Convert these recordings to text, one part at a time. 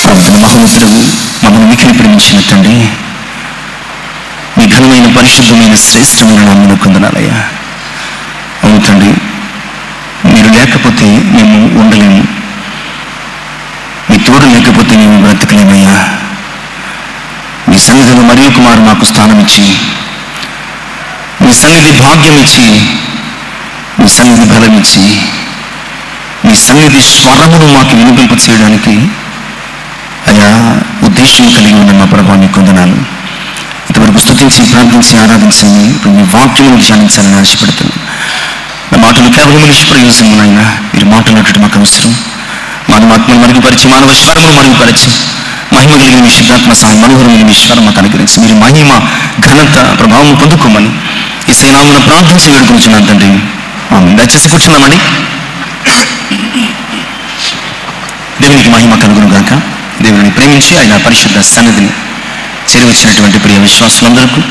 ప్రార్థన. మహోన్నతుడు మమ్మల్ని మిక్కిలి ప్రేమించిన తండ్రి, మీ ఘనమైన పరిశుద్ధమైన శ్రేష్టమైన నామమున వందనాలయ్యా. అవును తండ్రి, మీరు లేకపోతే మేము ఉండలేము, మీ తోడు లేకపోతే మేము బ్రతకలేమయ్యా. మీ సన్నిధిలో మరియు కుమారు మాకు స్థానం ఇచ్చి, మీ సన్నిధి భాగ్యం ఇచ్చి, మీ సన్నిధి బలం ఇచ్చి, మీ సన్నిధి స్వరమును మాకు వినిపింప చేయడానికి అయా ఉద్దేశం కలిగి ఉన్న మా ప్రభావం నీకు వందనాలు. ఇంతవరకు స్తుతించి ప్రార్థించి ఆరాధించండి. ఇప్పుడు మీ వాక్యమును ధ్యానించాలని ఆశపడుతున్నాను. నా మాటలు కేవలం నిష్ప్రయోజనం అయినా మీరు మాట్లాడేటట్టు మాకు అవసరం. మానవ ఆత్మను మరుగుపరిచి, మానవ స్వరమును మరుగుపరిచి, మహిమ కలిగిన మీ శుద్ధాత్మ సహాయం, మనోహరమైన మీ స్వరం మాకు అనుగ్రహించి మీరు మహిమ ఘనత ప్రభావం పొందుకోమని ఈ సేనామును ప్రార్థించి వేడుకుంటున్నాను తండ్రి. దయచేసి కూర్చున్నామండి. దేవునికి మహిమ కలుగును గాక. దేవుని ప్రేమించి ఆయన పరిశుద్ధ సన్నిధిని చేరివచ్చినటువంటి ప్రియ విశ్వాసులందరికీ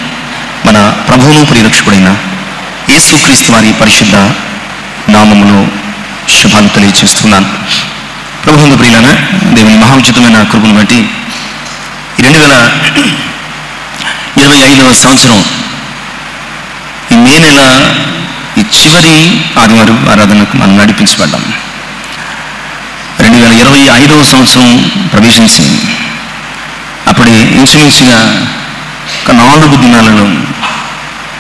మన ప్రభువును ప్రియరక్షకుడైన యేసుక్రీస్తు వారి పరిశుద్ధ నామములో శుభాలు తెలియజేస్తున్నాను. ప్రభువును ప్రియులైన దేవుని మహోన్నతమైన కృపను బట్టి 2025వ సంవత్సరం ఈ మే నెల ఈ చివరి ఆదివారం ఆరాధనకు మనం నడిపించబడ్డాం. 2025వ సంవత్సరం ప్రవేశించింది. అప్పుడే ఇంచుమించుగా ఒక 4 దినాలలో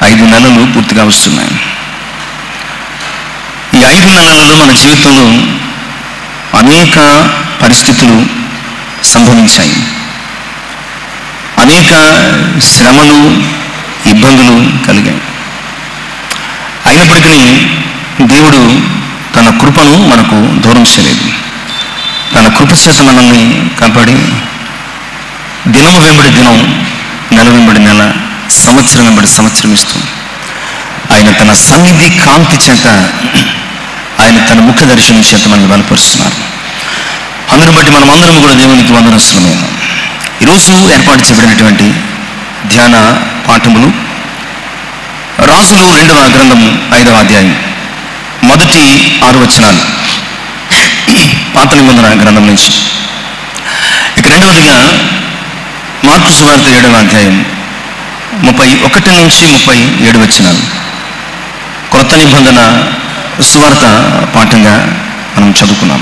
5 నెలలు పూర్తిగా వస్తున్నాయి. ఈ 5 నెలలలో మన జీవితంలో అనేక పరిస్థితులు సంభవించాయి. అనేక శ్రమలు, ఇబ్బందులు కలిగాయి. అయినప్పటికీ దేవుడు తన కృపను మనకు దూరం చేయలేదు. తన కృప చేత మనల్ని కాపాడి దినము వెంబడి దినం, నెల వెంబడి నెల, సంవత్సరం వెంబడి సంవత్సరం ఇస్తూ ఆయన తన సన్నిధి కాంతి చేత, ఆయన తన ముఖ దర్శనం చేత మనల్ని బలపరుస్తున్నారు. అందును బట్టి మనం అందరం కూడా దేవునికి వందనస్తులమైన ఈరోజు ఏర్పాటు చేయబడినటువంటి ధ్యాన పాఠములు రాజులు 2వ గ్రంథము 5వ అధ్యాయం మొదటి 6 వచనాలు పాత నిబంధన గ్రంథం నుంచి. ఇక రెండవదిగా మార్కు సువార్త 7వ అధ్యాయం 31 నుంచి 37 వచనాలు క్రొత్త నిబంధన సువార్త పాఠంగా మనం చదువుకున్నాం.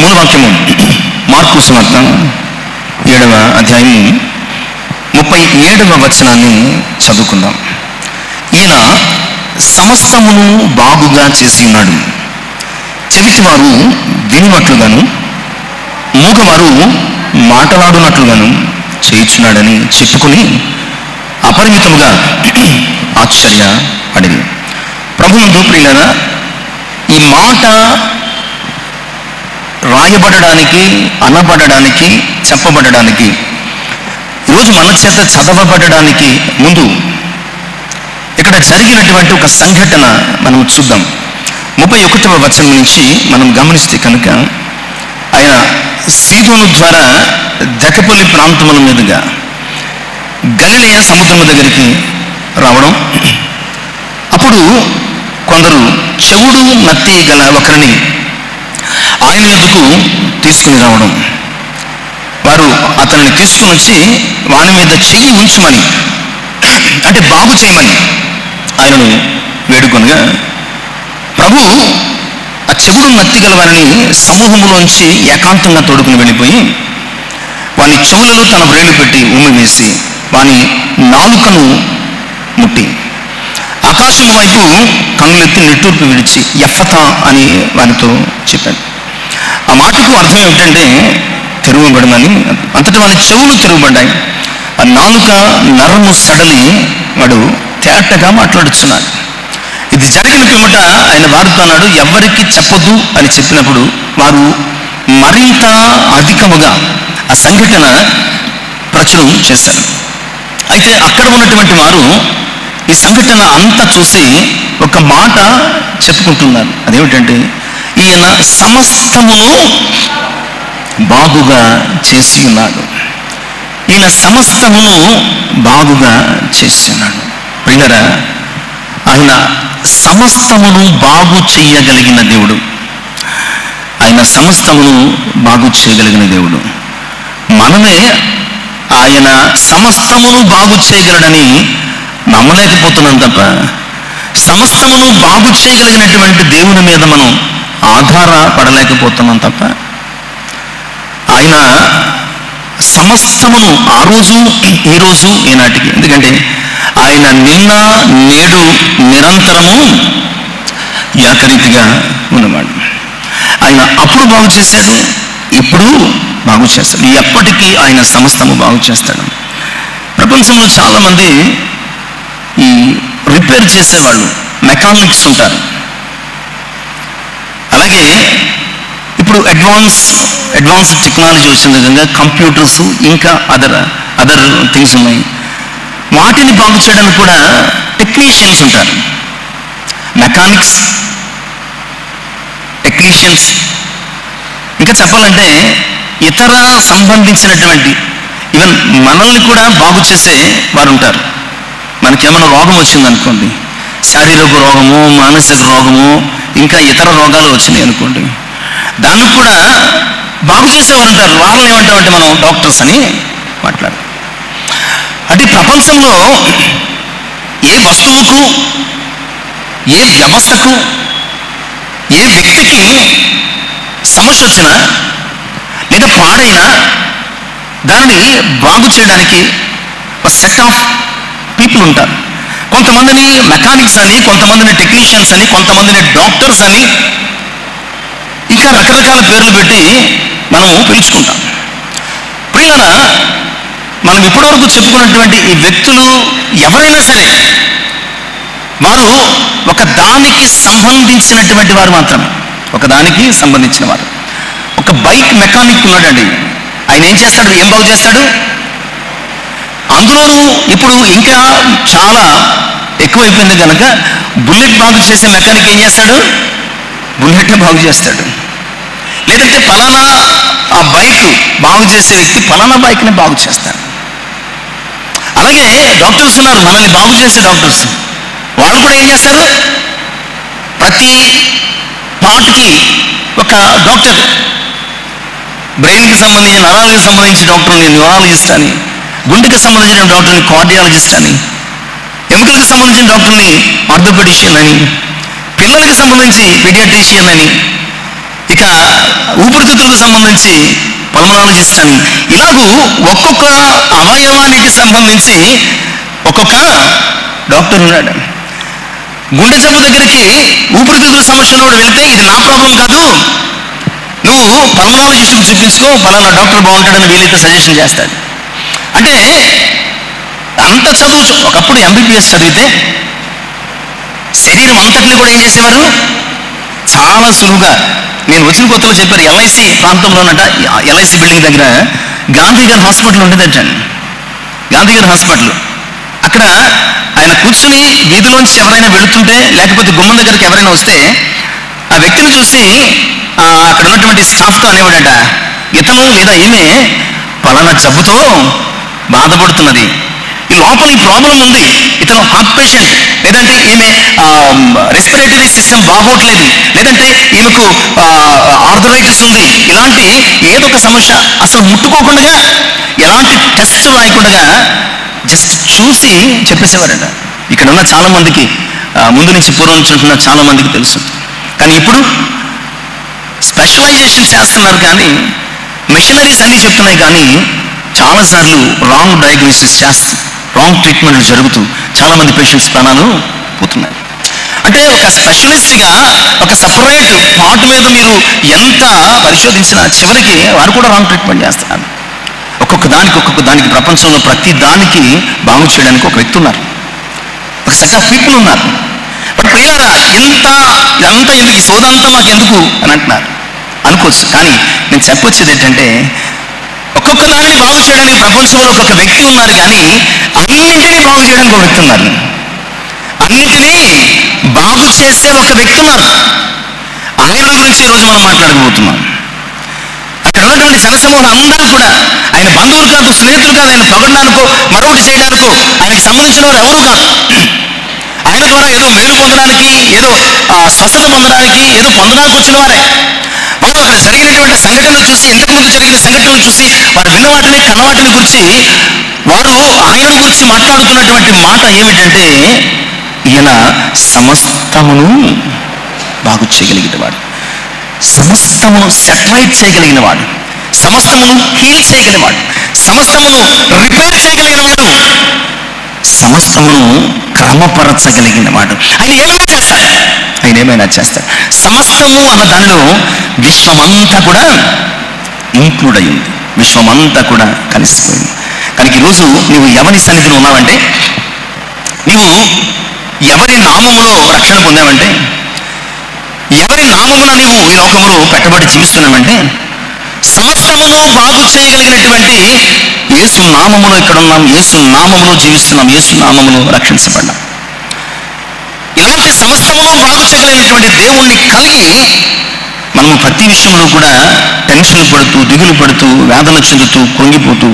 మూల వాక్యము మార్కు సువార్త 7వ అధ్యాయం 37వ వచనాన్ని చదువుకుందాం. ఈయన సమస్తమును బాగుగా చేసి ఉన్నాడు, చెవిటివారు వినినట్లుగాను, మూగవారు మాట్లాడునట్లుగాను చేయుచున్నాడని చెప్పుకుని అపరిమితముగా ఆశ్చర్యపడింది. ప్రభువునందు ప్రియులారా, ఈ మాట రాయబడడానికి, అనబడడానికి, చెప్పబడడానికి, ఈరోజు మన చేత చదవబడడానికి ముందు ఇక్కడ జరిగినటువంటి ఒక సంఘటన మనం చూద్దాం. 31వ వచనం నుంచి మనం గమనిస్తే కనుక ఆయన సీదోను ద్వారా దెకపొలి ప్రాంతముల మీదుగా గలిలయ సముద్రం దగ్గరికి రావడం, అప్పుడు కొందరు చెవుడు నత్తి గల ఒకరిని ఆయన ఎదుకు తీసుకుని రావడం, వారు అతనిని తీసుకుని వచ్చి వాని మీద చెయ్యి ఉంచమని, అంటే బాగు చేయమని ఆయనను వేడుకొనగా, ప్రభు ఆ చెవుడు నత్తి గల వారిని సమూహంలోంచి ఏకాంతంగా తోడుకుని వెళ్ళిపోయి వాని చెవులలో తన వ్రేలు పెట్టి ఉమ్మి వేసి వాని నాలుకను ముట్టి ఆకాశం వైపు కన్నులెత్తి నిట్టూర్పు విడిచి ఎఫ్ఫతా అని వారితో చెప్పాడు. ఆ మాటకు అర్థం ఏమిటంటే తెరువబడమని. అంతటా వాని చెవులు తెరువబడ్డాయి. ఆ నాలుక నరము సడలి వాడు తేటగా మాట్లాడుతున్నాడు. ఇది జరిగిన పిమ్మట ఆయన వారితో అన్నాడు, ఎవరికి చెప్పొద్దు అని చెప్పినప్పుడు వారు మరింత అధికముగా ఆ సంఘటన ప్రచురం చేశారు. అయితే అక్కడ ఉన్నటువంటి వారు ఈ సంఘటన అంతా చూసి ఒక మాట చెప్పుకుంటున్నారు. అదేమిటంటే, ఈయన సమస్తమును బాగుగా చేసి ఉన్నాడు. ఈయన సమస్తమును బాగుగా చేసి ఉన్నాడు. ప్రియులారా, ఆయన సమస్తమును బాగు చేయగలిగిన దేవుడు. ఆయన సమస్తమును బాగు చేయగలిగిన దేవుడు. మనమే ఆయన సమస్తమును బాగు చేయగలడని నమ్మలేకపోతున్నాం తప్ప, సమస్తమును బాగు చేయగలిగినటువంటి దేవుని మీద మనం ఆధారపడలేకపోతున్నాం తప్ప, ఆయన సమస్తమును ఆ రోజు ఈ రోజు ఈనాటికి, ఎందుకంటే ఆయన నిన్న నేడు నిరంతరము ఏకరీతిగా ఉన్నవాడు. ఆయన అప్పుడు బాగు చేశాడు, ఇప్పుడు బాగు చేస్తాడు, ఎప్పటికీ ఆయన సమస్తము బాగు చేస్తాడు. ప్రపంచంలో చాలామంది ఈ రిపేర్ చేసేవాళ్ళు మెకానిక్స్ ఉంటారు. అలాగే ఇప్పుడు అడ్వాన్స్ టెక్నాలజీ వచ్చిన విధంగా కంప్యూటర్స్ ఇంకా అదర్ థింగ్స్ ఉన్నాయి. వాటిని బాగు చేయడానికి కూడా టెక్నీషియన్స్ ఉంటారు. మెకానిక్స్, టెక్నీషియన్స్, ఇంకా చెప్పాలంటే ఇతర సంబంధించినటువంటి ఈవెన్ మనల్ని కూడా బాగు చేసే వారు ఉంటారు. మనకేమైనా రోగం వచ్చిందనుకోండి, శారీరక రోగము, మానసిక రోగము, ఇంకా ఇతర రోగాలు వచ్చినాయి అనుకోండి, దాన్ని కూడా బాగు చేసేవారు ఉంటారు. వాళ్ళని ఏమంటామంటే మనం డాక్టర్స్ అని మాట్లాడు. అంటే ప్రపంచంలో ఏ వస్తువుకు, ఏ వ్యవస్థకు, ఏ వ్యక్తికి సమస్య వచ్చినా లేదా పాడైనా దానిని బాగు చేయడానికి ఒక సెట్ ఆఫ్ పీపుల్ ఉంటారు. కొంతమందిని మెకానిక్స్ అని, కొంతమందిని టెక్నీషియన్స్ అని, కొంతమందిని డాక్టర్స్ అని, ఇంకా రకరకాల పేర్లు పెట్టి మనము పిలుచుకుంటాం. ప్రియులారా, మనం ఇప్పటివరకు చెప్పుకున్నటువంటి ఈ వ్యక్తులు ఎవరైనా సరే వారు ఒక దానికి సంబంధించినటువంటి వారు మాత్రమే, ఒక దానికి సంబంధించిన వారు. ఒక బైక్ మెకానిక్ ఉన్నాడండి, ఆయన ఏం చేస్తాడు, ఏం బాగు చేస్తాడు? అందులోనూ ఇప్పుడు ఇంకా చాలా ఎక్కువైపోయింది కనుక బుల్లెట్ బాగు చేసే మెకానిక్ ఏం చేస్తాడు? బుల్లెట్నే బాగు చేస్తాడు. లేదంటే ఫలానా ఆ బైక్ బాగు చేసే వ్యక్తి ఫలానా బైక్ని బాగు చేస్తాడు. అలాగే డాక్టర్స్ ఉన్నారు, మనల్ని బాగు చేసే డాక్టర్స్. వాళ్ళు కూడా ఏం చేస్తారు? ప్రతి పార్ట్కి ఒక డాక్టర్, బ్రెయిన్కి సంబంధించిన, నరాలకు సంబంధించిన డాక్టర్ని న్యూరాలజిస్ట్ అని, గుండెకి సంబంధించిన డాక్టర్ని కార్డియాలజిస్ట్ అని, ఎముకలకు సంబంధించిన డాక్టర్ని ఆర్థోపెడిషియన్ అని, పిల్లలకి సంబంధించి పీడియాట్రిషియన్ అని, ఇక ఊపిరితిత్తులకు సంబంధించి పల్మనాలజిస్ట్ అని, ఇలాగూ ఒక్కొక్క అవయవానికి సంబంధించి ఒక్కొక్క డాక్టర్ ఉన్నాడు. గుండె జబ్బు దగ్గరికి ఊపిరితిత్తుల సమస్య ఉన్నవాడు వెళ్తే ఇది నా ప్రాబ్లం కాదు, నువ్వు పల్మనాలజిస్ట్కి చూపించుకో, పలానా డాక్టర్ బాగుంటాడని వీలైతే సజెషన్ చేస్తాడు. అంటే అంత చదువు, ఒకప్పుడు ఎంబీబీఎస్ చదివితే శరీరం అంతటిని కూడా ఏం చేసేవారు? చాలా సులువుగా. నేను వచ్చిన కొత్తలో చెప్పారు, ఎల్ఐసి ప్రాంతంలోనట, ఎల్ఐసి బిల్డింగ్ దగ్గర గాంధీ గారి హాస్పిటల్ ఉండేదంట. గాంధీ గారి హాస్పిటల్ అక్కడ ఆయన కూర్చుని వీధిలోంచి ఎవరైనా వెళుతుంటే, లేకపోతే గుమ్మం దగ్గరికి ఎవరైనా వస్తే ఆ వ్యక్తిని చూసి అక్కడ ఉన్నటువంటి స్టాఫ్తో అనేవాడట, ఇతను లేదా ఈమె పలానా జబ్బుతో బాధపడుతున్నది, ఈ లోపల ఈ ప్రాబ్లం ఉంది, ఇతను హార్ట్ పేషెంట్, లేదంటే ఈమె రెస్పిరేటరీ సిస్టమ్ బాగోట్లేదు, లేదంటే ఈమెకు ఆర్థరైటిస్ ఉంది, ఇలాంటి ఏదో ఒక సమస్య అసలు ముట్టుకోకుండా, ఎలాంటి టెస్ట్ రాయకుండా జస్ట్ చూసి చెప్పేసేవారట. ఇక్కడ ఉన్న చాలా మందికి, ముందు నుంచి పూర్వం నుంచి ఉంటున్న చాలా మందికి తెలుసు. కానీ ఇప్పుడు స్పెషలైజేషన్ చేస్తున్నారు, కానీ మిషనరీస్ అన్నీ చెప్తున్నాయి, కానీ చాలాసార్లు రాంగ్ డయాగ్నోసిస్ చేస్తూ రాంగ్ ట్రీట్మెంట్లు జరుగుతూ చాలామంది పేషెంట్స్ ప్రాణాలు పోతున్నాయి. అంటే ఒక స్పెషలిస్ట్గా ఒక సపరేట్ పార్ట్ మీద మీరు ఎంత పరిశోధించినా చివరికి వారు కూడా రాంగ్ ట్రీట్మెంట్ చేస్తున్నారు. ఒక్కొక్క దానికి ప్రపంచంలో ప్రతి దానికి బాగు చేయడానికి ఒక వ్యక్తి ఉన్నారు, ఒక సెట్ ఆఫ్ పీపుల్ ఉన్నారు. బట్ ప్రియులారా, ఇదంతా ఎందుకు, ఈ సోదంతా మాకు ఎందుకు అని అంటున్నారు అనుకోవచ్చు. కానీ నేను చెప్పొచ్చేది ఏంటంటే, ఒక్కొక్క దాన్ని బాగు చేయడానికి ప్రపంచంలో ఒక్కొక్క వ్యక్తి ఉన్నారు, కానీ అన్నింటినీ బాగు చేయడానికి ఒక వ్యక్తి ఉన్నారు. అన్నింటినీ బాగు చేసే ఒక వ్యక్తి ఉన్నారు. ఆయన గురించి ఈరోజు మనం మాట్లాడబోతున్నాం. అక్కడ ఉన్నటువంటి జనసమూహం అందరూ కూడా ఆయన బంధువులు కాదు, స్నేహితులు కాదు, ఆయన పొగడడానికో మరొకటి చేయడానికో ఆయనకు సంబంధించిన వారు ఎవరు కాదు. ఆయన ద్వారా ఏదో మేలు పొందడానికి, ఏదో స్వస్థత పొందడానికి, ఏదో పొందడానికి వచ్చిన వారే. వారు అక్కడ జరిగినటువంటి సంఘటనలు చూసి, ఇంతకుముందు జరిగిన సంఘటనలు చూసి, వారు విన్న వాటిని కన్న వాటిని గురించి వారు ఆయనను గురించి మాట్లాడుతున్నటువంటి మాట ఏమిటంటే, ఈయన సమస్తమును బాగు చేయగలిగిన వాడు, సమస్తమును సెటరైట్ చేయగలిగిన వాడు, సమస్తమును హీల్ చేయగలిగినవాడు, సమస్తమును రిపేర్ చేయగలిగిన వాడు, సమస్తమును క్రమపరచగలిగిన వాడు. ఆయన ఏమైనా చేస్తాడు. సమస్తము అన్న దానిలో విశ్వమంతా కూడా ఇంక్లూడ్ అయింది, విశ్వమంతా కూడా కలిసిపోయింది. కనుక ఈరోజు నువ్వు ఎవరి సన్నిధిలో ఉన్నావంటే, నీవు ఎవరి నామములో రక్షణ పొందావంటే, ఎవరి నామమున నీవు ఈ లోకములో పెట్టబడి జీవిస్తున్నావంటే, సమస్తమును బాగు చేయగలిగినటువంటి యేసు నామములో ఇక్కడ ఉన్నాం, యేసు నామములో జీవిస్తున్నాం, యేసు నామములో రక్షించబడ్డాం. ఇలాంటి సమస్తమును బాగు చేయగలిగినటువంటి దేవుణ్ణి కలిగి మనము ప్రతి విషయంలో కూడా టెన్షన్ పడుతూ, దిగులు పడుతూ, వేదన చెందుతూ, కృంగిపోతూ,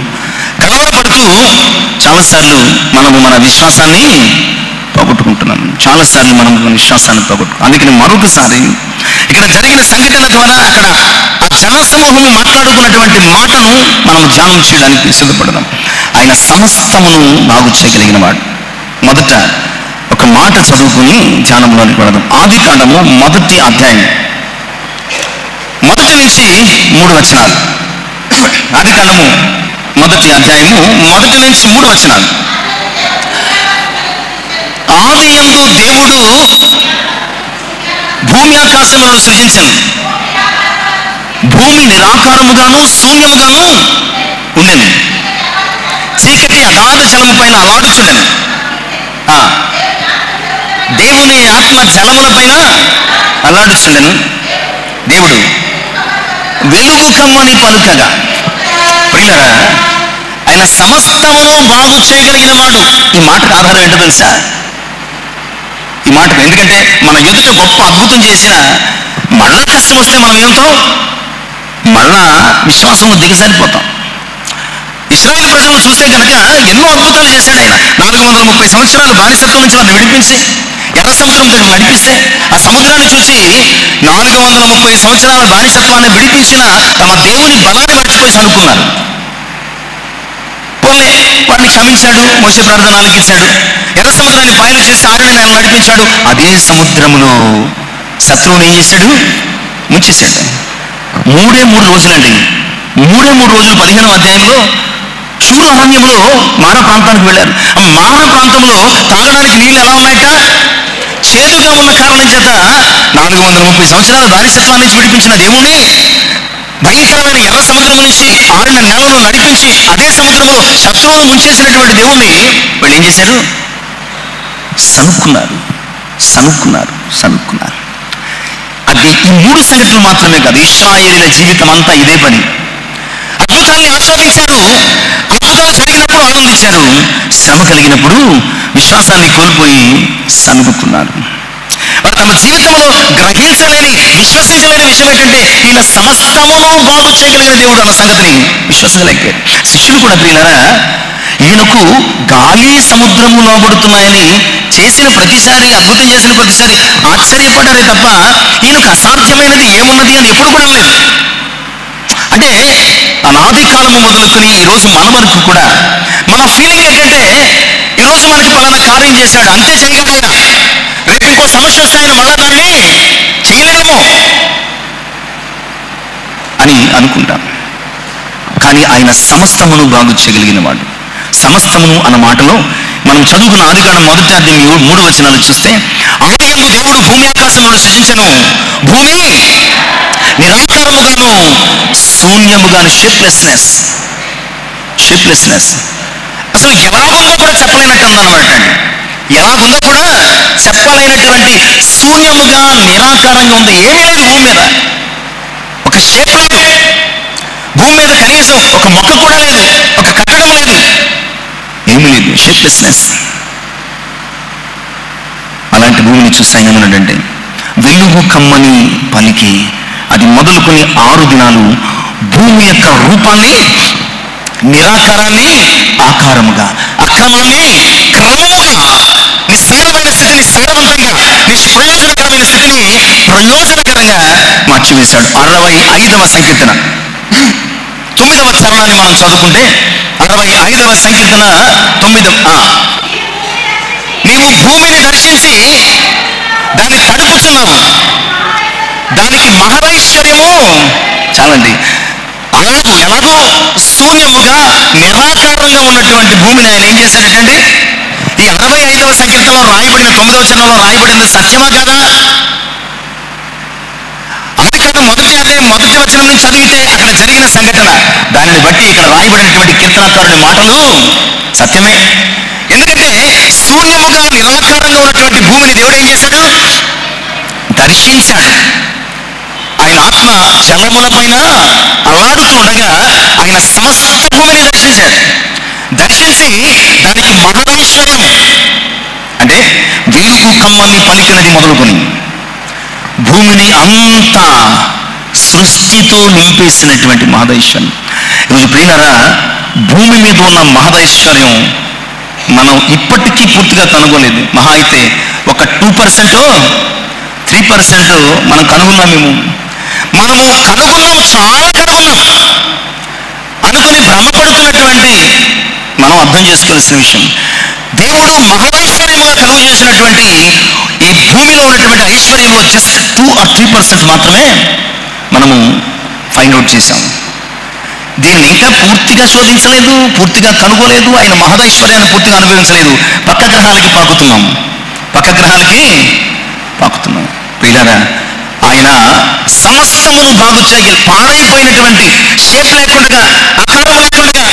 కలవరపడుతూ చాలాసార్లు మనము మన విశ్వాసాన్ని పోగొట్టుకుంటున్నాం. చాలాసార్లు మనం మన విశ్వాసాన్ని పోగొట్టుకుంటాం. అందుకని మరొకసారి ఇక్కడ జరిగిన సంఘటన ద్వారా అక్కడ ఆ జనసమూహము మాట్లాడుకున్నటువంటి మాటను మనం ధ్యానం చేయడానికి సిద్ధపడదాం. ఆయన సమస్తమును బాగు చేయగలిగిన వాడు. మొదట ఒక మాట చదువుకుని ధ్యానంలోనికి వెళదాం. ఆదికాండము 1వ అధ్యాయం 1 నుంచి 3 వచనాలు. ఆదికాండము 1వ అధ్యాయము 1 నుంచి 3 వచనాలు. ఆదియందు దేవుడు భూమి ఆకాశములను సృజించెను. భూమి నిరాకారముగాను శూన్యముగాను ఉండెను. చీకటి అగాధ జలము పైన అలాడుచుండెను. దేవుని ఆత్మ జలముల పైన అలాడుచుండెను. దేవుడు వెలుగు కమ్మని పలుకగా. ప్రియులారా, ఆయన సమస్తమును బాగు చేయగలిగిన వాడు. ఈ మాటకు ఆధారం ఏంటో తెలుసా? ఈ మాటకు, ఎందుకంటే మన ఎదుట గొప్ప అద్భుతం చేసిన మళ్ళా కష్టం వస్తే మనం ఏమిటో మళ్ళా విశ్వాసంలో దిగజారిపోతాం. ఇశ్రాయేలు ప్రజలను చూస్తే కనుక ఎన్నో అద్భుతాలు చేశాడు ఆయన. 430 సంవత్సరాలు బానిసత్వం నుంచి వారిని విడిపించి ఎర్ర సముద్రం దగ్గర నడిపిస్తే, ఆ సముద్రాన్ని చూసి 430 సంవత్సరాల బానిసత్వాన్ని విడిపించిన తమ దేవుని బలాన్ని మర్చిపోయి అనుకున్నారు. పోలే, వాడిని క్షమించాడు, మోషే ప్రార్థన ఆలకించాడు. ఎర్ర సముద్రాన్ని పాయలు చేసి ఆరుని నెల నడిపించాడు. అదే సముద్రములో శత్రువుని ఏం చేశాడు? ముంచేశాడు. 3 రోజులండి. 3 రోజులు 15వ అధ్యాయంలో షూరు అరణ్యంలో మారా ప్రాంతానికి వెళ్ళారు. ఆ మారా ప్రాంతంలో తాగడానికి నీళ్ళు ఎలా ఉన్నాయట? చేదుగా ఉన్న కారణం చేత 430 సంవత్సరాల బానిసత్వాన్ని నుంచి విడిపించిన దేవుణ్ణి భయంకరమైన ఎర్ర సముద్రం నుంచి 6 నెలలు నడిపించి అదే సముద్రంలో శత్రువును ముంచేసినటువంటి దేవుణ్ణి వీళ్ళు ఏం చేశారు? సనుక్కున్నారు. అది ఈ 3 సంఘటనలు మాత్రమే కాదు, ఇశ్రాయేలీల జీవితం అంతా ఇదే పని. అద్భుతాన్ని ఆస్వాదించారు, అద్భుతాలు జరిగినప్పుడు ఆనందించారు, శ్రమ కలిగినప్పుడు విశ్వాసాన్ని కోల్పోయి సనుకున్నారు. వారు తమ జీవితంలో గ్రహించలేని, విశ్వసించలేని విషయం ఏంటంటే, ఈయన సమస్తమును బాగు చేయగలిగిన దేవుడు అన్న సంగతిని విశ్వసించలేకపోయారు. శిష్యులు కూడా ప్రియులారా, ఈయనకు గాలి సముద్రము లోబడుతున్నాయని చేసిన ప్రతిసారి, అద్భుతం చేసిన ప్రతిసారి ఆశ్చర్యపడ్డారే తప్ప ఈయనకు అసాధ్యమైనది ఏమున్నది అని ఎప్పుడు కూడా లేదు. అంటే అనాది కాలము మొదలుకొని ఈరోజు మన వరకు కూడా మన ఫీలింగ్ ఏంటంటే, ఈరోజు మనకి పలానా కార్యం చేశాడు, అంతే చేయగలడా, రేపు ఇంకో సమస్య వస్తే ఆయన మళ్ళా దాన్ని చేయలేమో అని అనుకుంటాం. కానీ ఆయన సమస్తమును బాగు చేయగలిగిన వాడు. సమస్తమును అన్న మాటలో మనం చదువుకున్న ఆదికాండం 1వ అధ్యాయం 3 వచనాలు చూస్తే, ఆదియందు దేవుడు భూమి ఆకాశములను సృజించెను. భూమి నిరాకారముగాను శూన్యముగాను, షేప్లెస్నెస్. అసలు ఎలాగుందో కూడా చెప్పలేనట్టు ఉందన్నమాట అండి. ఎలాగుందో కూడా చెప్పలేనటువంటి శూన్యముగా, నిరాకారంగా ఉంది. ఏమీ లేదు భూమి మీద, ఒక షేప్ లేదు భూమి మీద, కనీసం ఒక మొక్క కూడా లేదు, ఒక కట్టడం లేదు, ఏమీ లేదు, షేప్లెస్నెస్. అలాంటి భూమిని చూస్తే ఆయన ఏమన్నాడంటే, వెలుగు కమ్మని పలికి అది మొదలుకొని 6 దినాలు భూమి యొక్క రూపాన్ని, నిరాకారాన్ని ఆకారముగా, అక్రమాన్ని క్రమముగా, నిస్సారమైన స్థితిని సారవంతంగా, నిష్ప్రయోజనకరమైన స్థితిని ప్రయోజనకరంగా బలాత్కారంగా మార్చివేశాడు. 65వ సంకీర్తన 9వ చరణాన్ని మనం చదువుకుంటే, 65వ సంకీర్తన 9. నీవు భూమిని దర్శించి దాన్ని తడుపుచున్నావు, దానికి మహదైశ్వర్యము చాలండి. ఎలాగో శూన్యముగా నిరాకారంగా ఉన్నటువంటి భూమిని ఆయన ఏం చేశాడటండి? ఈ 65వ సంకీర్తనలో రాయబడిన 9వ చరణంలో రాయబడింది సత్యమా కదా? ఆదికాండం మొదటి వచనం నుంచి చదివితే అక్కడ జరిగిన సంఘటన, దానిని బట్టి ఇక్కడ రాయబడినటువంటి కీర్తనకారుని మాటలు సత్యమే. ఎందుకంటే శూన్యముగా నిరాకారంగా ఉన్నటువంటి భూమిని దేవుడు ఏం చేశాడు? దర్శించాడు. ఆయన ఆత్మ జలముల పైన అల్లాడుతూ ఉండగా ఆయన సమస్త భూమిని దర్శించాడు. దర్శించి దానికి మహదైశ్వర్యం అంటే వీలుకు కమ్మని పలికినది మొదలుకొని భూమిని అంతా సృష్టితో నింపేసినటువంటి మహదైశ్వర్యం. ఈరోజు ప్రియులారా, భూమి మీద ఉన్న మహదైశ్వర్యం మనం ఇప్పటికీ పూర్తిగా కనుగొలేదు. మహా అయితే ఒక 2%, 3% మనం కనుగొన్నాము. మనము కనుగొన్నాం, చాలా కనుగొన్నాం అనుకుని భ్రమపడుతున్నటువంటి మనం అర్థం చేసుకోవాల్సిన విషయం, దేవుడు మహదైశ్వర్యముగా కలుగు చేసినటువంటి ఈ భూమిలో ఉన్నటువంటి ఐశ్వర్యంలో జస్ట్ 2 or 3% మాత్రమే మనము ఫైండ్ అవుట్ చేశాం. దీన్ని ఇంకా పూర్తిగా శోధించలేదు, పూర్తిగా కనుగోలేదు, ఆయన మహదైశ్వర్యాన్ని పూర్తిగా అనుభవించలేదు. పక్క గ్రహాలకి పాకుతున్నాం. ప్రియులారా, ఆయన సమస్తమును బాగు చేయగలి, పాడైపోయినటువంటి షేప్ లేకుండా, ఆకారం లేకుండా,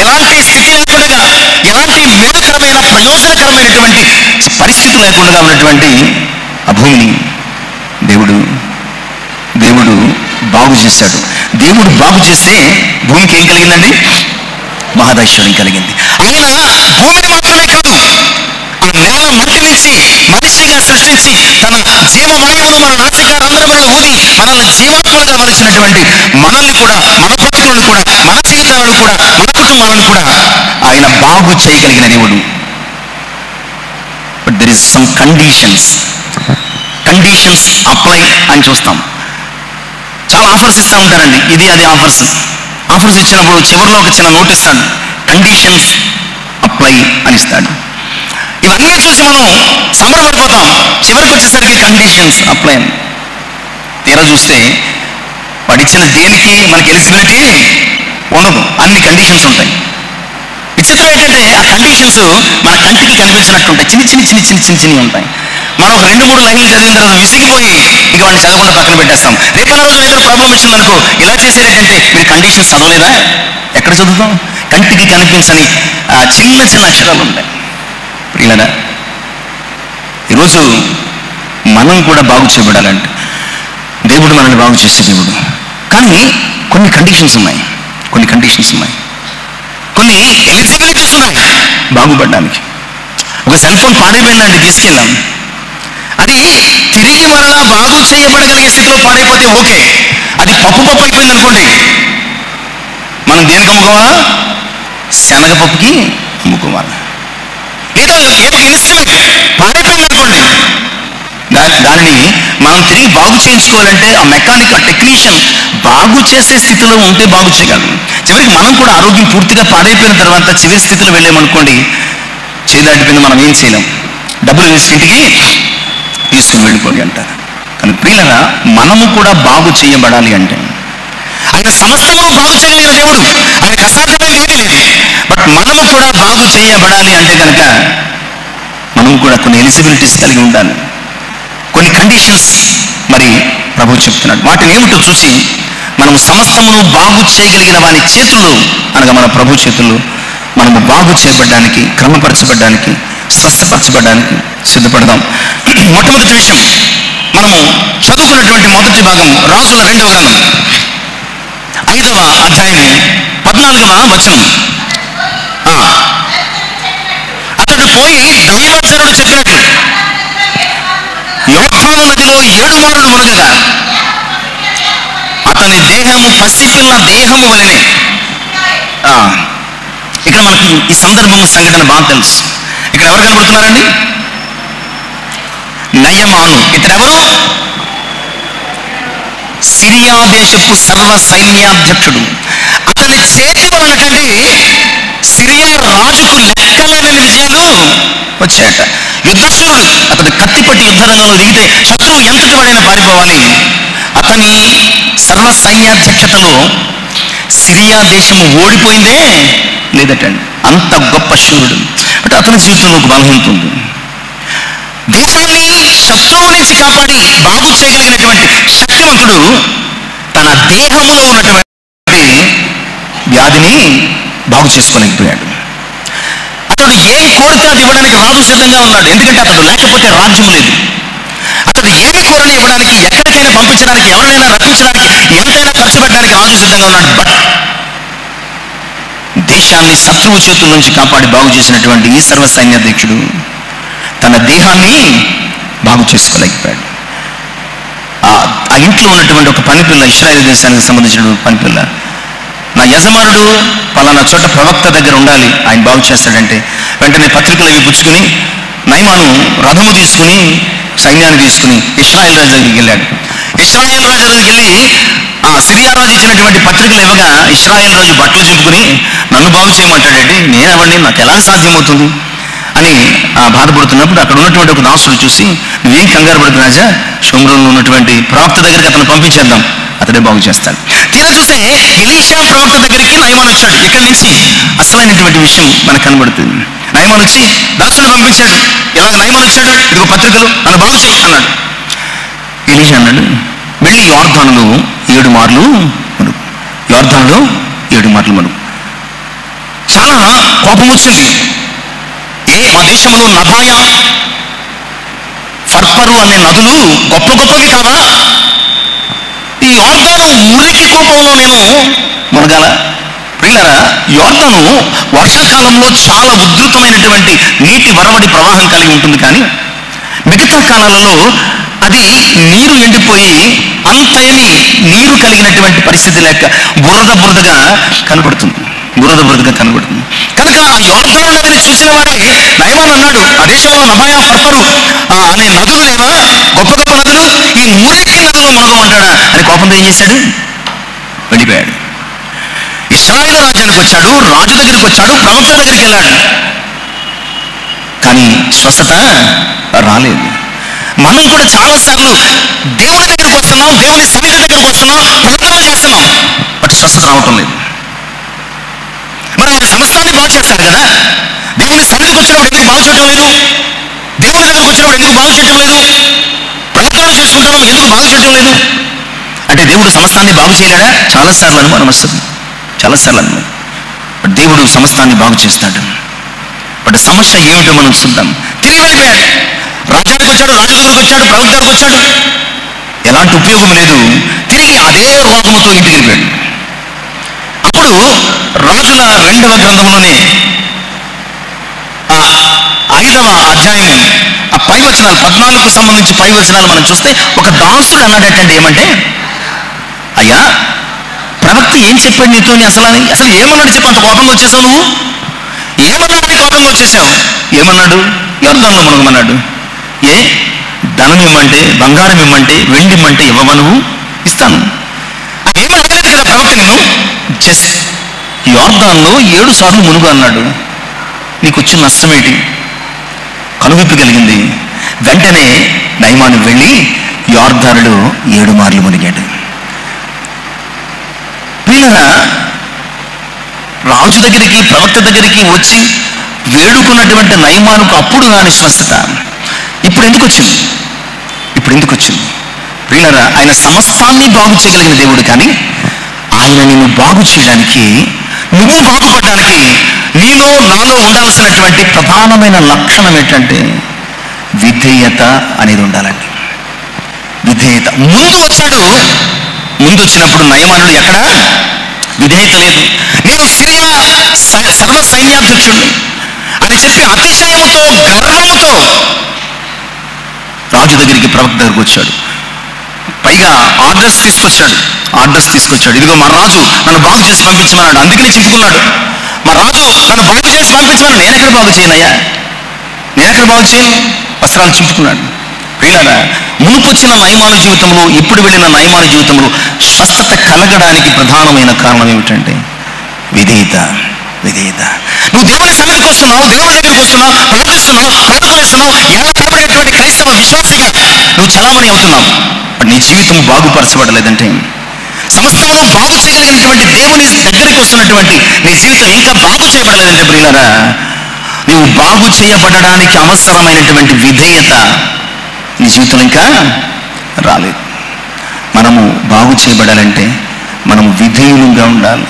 ఎలాంటి స్థితి లేకుండా, ఎలాంటి మేలుకరమైన ప్రయోజనకరమైనటువంటి పరిస్థితి లేకుండా ఉన్నటువంటి ఆ భూమిని దేవుడు బాగు చేశాడు. దేవుడు బాగు చేస్తే భూమికి ఏం కలిగిందండి? మహదైశ్వర్యం కలిగింది. ఆయన భూమిని మాత్రమే కాదు, ఆ నేల మట్టి నుంచి మనిషిగా సృష్టించి తన జీవవాయువును మన నాసికా రంధ్రములలో ఊది మనల్ని జీవాత్మలుగా మలిచినటువంటి మనల్ని కూడా, మన బ్రతుకులను కూడా, మన జీవితాలను కూడా, మన కుటుంబాలను కూడా ఆయన బాగు చేయగలిగిన దేవుడు. But there is some conditions apply అని చూస్తాం. చాలా ఆఫర్స్ ఇస్తూ ఉంటారండి, ఇది అది ఆఫర్స్ ఇచ్చినప్పుడు చివరిలో ఒక చిన్న నోట్ ఇస్తాడు, కండిషన్స్ అప్లై అని ఇస్తాడు. ఇవన్నీ చూసి మనం సంబరపడిపోతాం. చివరికి వచ్చేసరికి కండిషన్స్ అప్లై అని తీరా చూస్తే వాడిచ్చిన దేనికి మనకి ఎలిజిబిలిటీ ఉండదు, అన్ని కండిషన్స్ ఉంటాయి. విచిత్రం ఏంటంటే ఆ కండిషన్స్ మన కంటికి కనిపించినట్టుంటాయి, చిన్ని ఉంటాయి. మనం ఒక 2-3 లైన్లు చదివిన తర్వాత విసిగిపోయి ఇక వాడిని చదవకుండా పక్కన పెట్టేస్తాం. రేపటి రోజు ఏదైనా ప్రాబ్లం వచ్చిందనుకో, ఇలా చేసేటంటే మీరు కండిషన్స్ చదవలేదా? ఎక్కడ చదువుతాం? కంటికి కనిపించని చిన్న అక్షరాలు ఉంటాయి. ప్రియులారా, ఈరోజు మనం కూడా బాగు చేయబడాలంటే దేవుడు మనల్ని బాగు చేసే దేవుడు. కానీ కొన్ని కండిషన్స్ ఉన్నాయి, కొన్ని ఎలిజిబిలిటీస్ ఉన్నాయి బాగుపడడానికి. ఒక సెల్ ఫోన్ పాడైపోయిందండి, తీసుకెళ్ళాం. అది తిరిగి మరలా బాగు చేయబడగలిగే స్థితిలో పాడైపోతే ఓకే. అది పప్పు అయిపోయింది అనుకోండి, మనం దేనికి అమ్ముకోవాలా? శనగపప్పుకి అమ్ముకోవాలా? లేదా ఏదో ఇన్స్ట్రుమెంట్ పాడైపోయింది అనుకోండి, దానిని మనం తిరిగి బాగు చేయించుకోవాలంటే ఆ మెకానిక్, ఆ టెక్నీషియన్ బాగు చేసే స్థితిలో ఉంటే బాగు చేయగలం. చివరికి మనం కూడా ఆరోగ్యం పూర్తిగా పాడైపోయిన తర్వాత చివరి స్థితిలో వెళ్ళామనుకోండి, చేదాటిపోయింది, మనం ఏం చేయలేం, డబ్బులు వేసి ఇంటికి తీసుకుని వెళ్ళిపోయి అంటారు. కానీ ప్రియులారా, మనము కూడా బాగు చేయబడాలి అంటే ఆయన సమస్తమును బాగు చేయగలిగిన దేవుడు, ఆయనకు అసాధ్యమైనది ఏమీ లేదు. బట్ మనము కూడా బాగు చేయబడాలి అంటే కనుక మనము కూడా కొన్ని ఎలిజిబిలిటీస్ కలిగి ఉండాలి, కొన్ని కండిషన్స్ మరి ప్రభు చెప్తున్నాడు. వాటిని ఏమిటో చూసి మనము సమస్తమును బాగు చేయగలిగిన వారి చేతుల్లో, అనగా మన ప్రభు చేతుల్లో మనము బాగు చేయబడడానికి, క్రమపరచబడడానికి, స్వస్థపరచబడడానికి సిద్ధపడదాం. మొట్టమొదటి విషయం, మనము చదువుకున్నటువంటి మొదటి భాగం రాజుల 2వ గ్రంథం 5వ అధ్యాయము 14వ వచనం. అతడు పోయి దైవజనుడు చెప్పినట్లు యోర్దాను నదిలో 7 మారులు మునగగా అతని దేహము పసిపిల్ల దేహము వలెనే. ఇక్కడ మనకి ఈ సందర్భం, సంఘటన బాగా తెలుసు. ఇక్కడ ఎవరు కనబడుతున్నారండి? నయమాను. ఇతను ఎవరు? సిరియా దేశపు సర్వ సైన్యాధ్యక్షుడు. అతని చేతి వలనటండి సిరియా రాజుకు లెక్కలేని విజయాలు వచ్చాయట. యుద్ధశూరుడు, అతడు కత్తిపట్టి యుద్ధరంగంలో దిగితే శత్రువు ఎంతటి వాడైనా పారిపోవాలి. అతని సర్వ సైన్యాధ్యక్షతలో సిరియా దేశము ఓడిపోయిందే లేదటండి. అంత గొప్ప శూరుడు. అంటే అతని జీవితంలో ఒక బలహీనత ఉంది. దేశాన్ని శత్రువు నుంచి కాపాడి బాగు చేయగలిగినటువంటి శక్తివంతుడు తన దేహంలో ఉన్నటువంటి వ్యాధిని బాగు చేసుకోలేకపోయాడు. అతడు ఏం కోరితే అది ఇవ్వడానికి రాజు సిద్ధంగా ఉన్నాడు. ఎందుకంటే అతడు లేకపోతే రాజ్యం లేదు. అతడు ఏమి కోరని ఇవ్వడానికి, ఎక్కడికైనా పంపించడానికి, ఎవరినైనా రక్షించడానికి, ఎంతైనా ఖర్చు పెట్టడానికి రాజు సిద్ధంగా ఉన్నాడు. బట్ దేశాన్ని శత్రువు చేతుల నుంచి కాపాడి బాగు చేసినటువంటి ఈ సర్వ సైన్యాధ్యక్షుడు తన దేహాన్ని బాగు చేసుకోలేకపోయాడు. ఆ ఇంట్లో ఉన్నటువంటి ఒక పనిపిల్ల, ఇశ్రాయేలు దేశానికి సంబంధించిన పనిపిల్ల, నా యజమానుడు పలానా చోట ప్రవక్త దగ్గర ఉండాలి, ఆయన బాగు చేస్తాడంటే వెంటనే పత్రికలు అవి పుచ్చుకుని నయమాను రథము తీసుకుని సైన్యాన్ని తీసుకుని ఇశ్రాయేల్ రాజు దగ్గరికి వెళ్ళాడు. ఇశ్రాయేల్ రాజు దగ్గరికి వెళ్ళి ఆ సిరియా రాజు ఇచ్చినటువంటి పత్రికలు ఇవ్వగా ఇశ్రాయేల్ రాజు బట్టలు చెప్పుకుని నన్ను బాగు చేయమంటాడండి, నేనెవరిని, నాకు ఎలా సాధ్యమవుతుంది అని బాధపడుతున్నప్పుడు అక్కడ ఉన్నటువంటి ఒక దాసుడు చూసి, నువ్వేం కంగారు పడుతుంది రాజా, షోమ్రోన్లో ఉన్నటువంటి ప్రవక్త దగ్గరికి అతను పంపించేద్దాం, అతడే బాగు చేస్తాడు. తీరా చూస్తే ఎలీషా ప్రవక్త దగ్గరికి నయమాన్ వచ్చాడు. ఇక్కడి నుంచి అసలైనటువంటి విషయం మనకు కనబడుతుంది. నయమాన్ వచ్చి దాసుడు పంపించాడు. ఇలాగ నయమాన్ వచ్చాడు, ఇదిగో పత్రికలు, నన్ను బాగు చేయి అన్నాడు. ఎలీషా అన్నాడు, వెళ్ళి యోర్దానులో 7 మార్లు మనుగు, యోర్దానులో 7 మార్లు మనుగు. చాలా కోపం వచ్చింది. మా దేశంలో నబాయ, ఫర్పరు అనే నదులు గొప్ప గొప్పవి కావా? ఈ యోర్దాను మురికి కోపంలో నేను మునగాల? ప్రియులారా, యోర్దాను వర్షాకాలంలో చాలా ఉధృతమైనటువంటి నీటి వరవడి ప్రవాహం కలిగి ఉంటుంది. కానీ మిగతా కాలాలలో అది నీరు ఎండిపోయి అంతేమి నీరు కలిగినటువంటి పరిస్థితి లేక బురదగా కనబడుతుంది. కనుక ఆ యోర్దాను నదిని చూసిన వారే నయమాన్ అన్నాడు, ఆ దేశంలో నబాయ, ఫర్పరు అనే నదులు లేవా, గొప్ప గొప్ప నదులు, ఈ మురికి నదులు మునగమంటాడా అని కోపంతో ఏం చేశాడు, వెళ్ళిపోయాడు. ఇశ్రాయేలు రాజ్యానికి వచ్చాడు, రాజు దగ్గరికి వచ్చాడు, ప్రవక్త దగ్గరికి వెళ్ళాడు. కానీ స్వస్థత రాలేదు. మనం కూడా చాలాసార్లు దేవుని దగ్గరికి వస్తున్నాం, దేవుని సన్నిధి దగ్గరికి వస్తున్నాం, ప్రార్థన చేస్తున్నాం, బట్ స్వస్థత రావటం లేదు. మరి ఆయన సమస్తాన్ని బాగు చేస్తాడు కదా, దేవుని సన్నిధికి వచ్చినప్పుడు ఎందుకు బాగు చేయటం లేదు? దేవుని దగ్గరికి వచ్చినప్పుడు ఎందుకు బాగు చేయటం లేదు? ప్రార్థన చేసుకుంటున్నాం, ఎందుకు బాగు చేయటం లేదు? అంటే దేవుడు సమస్తాన్ని బాగు చేయలేడా? చాలాసార్లు అనుమానం వస్తుంది, చాలాసార్లు అనుమానం. బట్ దేవుడు సమస్తాన్ని బాగు చేస్తాడు. బట్ సమస్య ఏమిటో మనం చూద్దాం. తిరిగి వెళ్ళిపోయాడు. రాజ్యానికి వచ్చాడు, రాజు దగ్గరకు వచ్చాడు, ప్రవక్త దగ్గరకు వచ్చాడు, ఎలాంటి ఉపయోగం లేదు. తిరిగి అదే రోగముతో ఇంటికి వెళ్ళిపోయాడు. అప్పుడు రాజుల 2వ గ్రంథంలోనే 5వ అధ్యాయము పై వచనాలు 14కు సంబంధించి పై వచనాలు మనం చూస్తే ఒక దాసుడు అన్నాడటండి, ఏమంటే, అయ్యా ప్రవక్త ఏం చెప్పాడు నీతో, అసలు ఏమన్నాడు చెప్పు, అంత కోపంగా వచ్చేసావు నువ్వు, ఏమన్నాడు కోపంగా వచ్చేసావు? ఏమన్నాడు? యోర్దానులో మునగమన్నాడు. ఏ ధనం ఇమ్మంటే, బంగారం ఇమ్మంటే, వెండి ఇమ్మంటే ఇవ్వవా నువ్వు? ఇస్తాను. ఏమి అడగలేదు కదా ప్రవక్త, నేను జస్ట్ యోర్దానులో 7 సార్లు మునుగు అన్నాడు. నీకు వచ్చిన నష్టం ఏంటి? కనువిప్పు కలిగింది. వెంటనే నయమాను వెళ్ళి యోర్దానులో 7 మార్లు మునిగాడు. ప్రియులారా, రాజు దగ్గరికి, ప్రవక్త దగ్గరికి వచ్చి వేడుకున్నటువంటి నయమానుకు అప్పుడు రాని స్వస్థత ఇప్పుడు ఎందుకు వచ్చింది? ప్రియులారా, ఆయన సమస్తాన్ని బాగు చేయగలిగిన దేవుడు. కానీ ఆయన నిన్ను బాగు చేయడానికి, నువ్వు బాగుపడడానికి నీలో నాలో ఉండాల్సినటువంటి ప్రధానమైన లక్షణం ఏంటంటే విధేయత అనేది ఉండాలండి. విధేయత. ముందు వచ్చినప్పుడు నయమానుడు ఎక్కడ విధేయత లేదు. నేను సిరియా సర్వ సైన్యాధ్యక్షుడిని అని చెప్పి అతిశయముతో, గర్వముతో రాజు దగ్గరికి, ప్రవక్త దగ్గరికి వచ్చాడు. పైగా ఆర్డర్స్ తీసుకొచ్చాడు. ఇదిగో మా రాజు నన్ను బాగు చేసి పంపించమన్నాడు, అందుకనే చింపుకున్నాడు. మా రాజు నన్ను బాగు చేసి పంపించమన్నాడు, నేను ఎక్కడ బాగు చేయను? వస్త్రాలు చింపుకున్నాడు. ప్రియులారా, మునుపొచ్చిన నయమాను జీవితంలో, ఇప్పుడు వెళ్ళిన నయమాను జీవితంలో స్వస్థత కలగడానికి ప్రధానమైన కారణం ఏమిటంటే విధేయత. విధేయత. నువ్వు దేవుని సన్నిధికి వస్తున్నావు, దేవుని దగ్గరికి వస్తున్నావు, ప్రార్థిస్తున్నావు, ప్రార్థన చేస్తున్నావు, ఎలా కాబడేటువంటి క్రైస్తవ విశ్వాసిగా నువ్వు చలామణి అవుతున్నావు. బట్ నీ జీవితం బాగుపరచబడలేదంటే, సమస్తమును బాగు చేయగలిగినటువంటి దేవుని దగ్గరికి వస్తున్నటువంటి నీ జీవితం ఇంకా బాగు చేయబడలేదంటే ప్రియులారా, నువ్వు బాగు చేయబడడానికి అవసరమైనటువంటి విధేయత నీ జీవితంలో ఇంకా రాలేదు. మనము బాగు చేయబడాలంటే మనము విధేయులుగా ఉండాలి.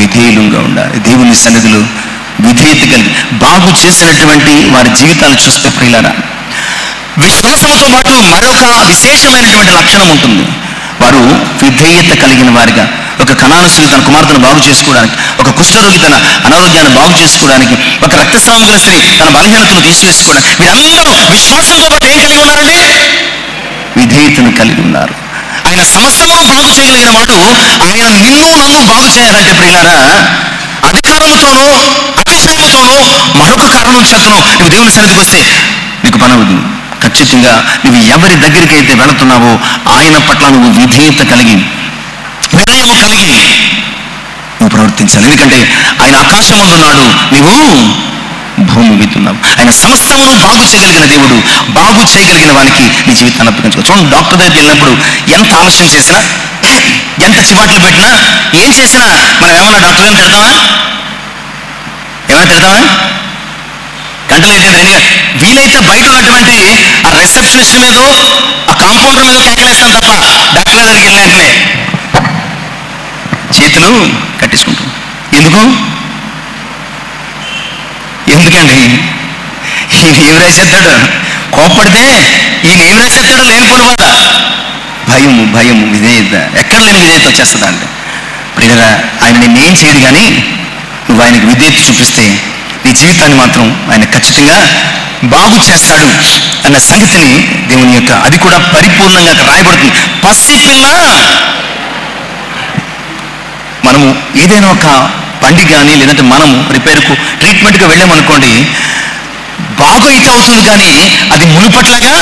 విధేయులుగా ఉండాలి. దేవుని సన్నిధిలో విధేయత కలిగి బాగు చేసినటువంటి వారి జీవితాలు చూస్తే ప్రియులారా, విశ్వాసంతో పాటు మరొక విశేషమైనటువంటి లక్షణం ఉంటుంది. వారు విధేయత కలిగిన వారిగా, ఒక కనానసుడు తన కుమార్తెను బాగు చేసుకోవడానికి, ఒక కుష్ఠరోగి తన అనారోగ్యాన్ని బాగు చేసుకోవడానికి, ఒక రక్తస్రావం గల స్త్రీ తన బలహీనతను తీసివేసుకోవడానికి, వీరందరూ విశ్వాసంతో పాటు ఏం కలిగి ఉన్నారండి? విధేయతను కలిగి ఉన్నారు. ఆయన సమస్తమును బాగు చేయగలిగిన వాడు, ఆయన నిన్ను నన్ను బాగు చేయాలంటే ప్రియులారా, అధికారముతోనో అతిశయముతోనో మరొక కారణం చేతనో నువ్వు దేవుని సన్నిధికి వస్తే నీకు పని అవుతుంది. ఖచ్చితంగా నువ్వు ఎవరి దగ్గరికి అయితే వెళుతున్నావో ఆయన పట్ల నువ్వు విధేయత కలిగి, వినయము కలిగి నువ్వు ప్రవర్తించాలి. ఎందుకంటే ఆయన ఆకాశం అందున్నాడు, నీవు భూమి మీద ఉన్నావు. ఆయన సమస్తమును బాగు చేయగలిగిన దేవుడు, బాగు చేయగలిగిన వానికి నీ జీవితాన్ని అప్పగించుకో. చూడండి, డాక్టర్ దగ్గరికి వెళ్ళినప్పుడు ఎంత ఆలస్యం చేసినా, ఎంత చివాట్లు పెట్టినా, ఏం చేసినా మనం ఏమన్నా డాక్టర్ గారిని తిడతామా? ఏమైనా తిడతామా? గంటలు ఏంటంటే వీలైతే బయట ఉన్నటువంటి ఆ రిసెప్షనిస్ట్ మీదో ఆ కాంపౌండర్ మీద కేకలేస్తాం తప్ప డాక్టర్ దగ్గరికి వెళ్ళిన వెంటనే చేతులు కట్టేసుకుంటాం. ఎందుకండి ఈయన ఏం రాసేస్తాడు? కోప్పడితే ఈయన ఏం రాసేస్తాడో లేనిపోని బాధ, భయము, విధేయత. ఎక్కడ లేని విధేయత వచ్చేస్తుందా అంటే ప్రియరా, ఆయన నిన్నేం చేయడు, కానీ నువ్వు ఆయనకు విధేయత చూపిస్తే నీ జీవితాన్ని మాత్రం ఆయన ఖచ్చితంగా బాగు చేస్తాడు అన్న సంగతిని దేవుని యొక్క, అది కూడా పరిపూర్ణంగా రాయబడుతుంది. పసిపిల్ల, మనము ఏదైనా ఒక బండి కానీ లేదంటే మనము రిపేర్కు ట్రీట్మెంట్గా వెళ్ళామనుకోండి, బాగు అయితే అవుతుంది కానీ అది మునుపట్లాగా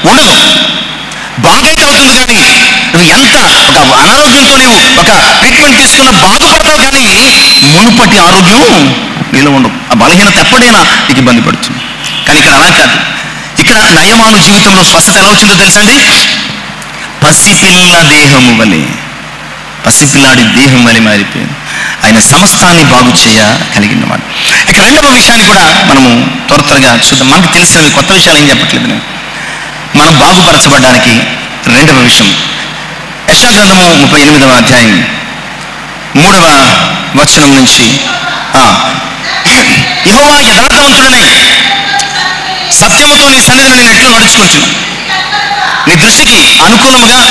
ఉండదు. బాగైతే అవుతుంది కానీ నువ్వు ఎంత ఒక అనారోగ్యంతో నీవు ఒక ట్రీట్మెంట్ తీసుకున్న బాగుపడతావు, కానీ మునుపటి ఆరోగ్యం నీలో ఉండవు. ఆ బలహీనత ఎప్పుడైనా నీకు ఇబ్బంది పడుతుంది. కానీ ఇక్కడ అలా కాదు. ఇక్కడ నయమాను జీవితంలో స్వస్థత ఎలా వచ్చిందో తెలుసా అండి? పసిపిల్ల దేహము వలె, పసిపిల్లాడి దేహం వలె మారిపోయింది. ఆయన సమస్తాన్ని బాగు చేయగలిగిన వాడు. ఇక రెండవ విషయాన్ని కూడా మనము త్వరగా చూద్దాం. మనకు తెలిసినవి కొత్త విషయాలు ఏం చెప్పట్లేదు నేను. మనం బాగుపరచబడడానికి రెండవ విషయం, యెషయా గ్రంథము 38వ అధ్యాయం 3వ వచనం నుంచి, యెహోవా యథార్థవంతుడనై సత్యముతో నీ సన్నిధిని నేను ఎట్లు నడుచుకొంచు, నీ దృష్టికి అనుకూలముగా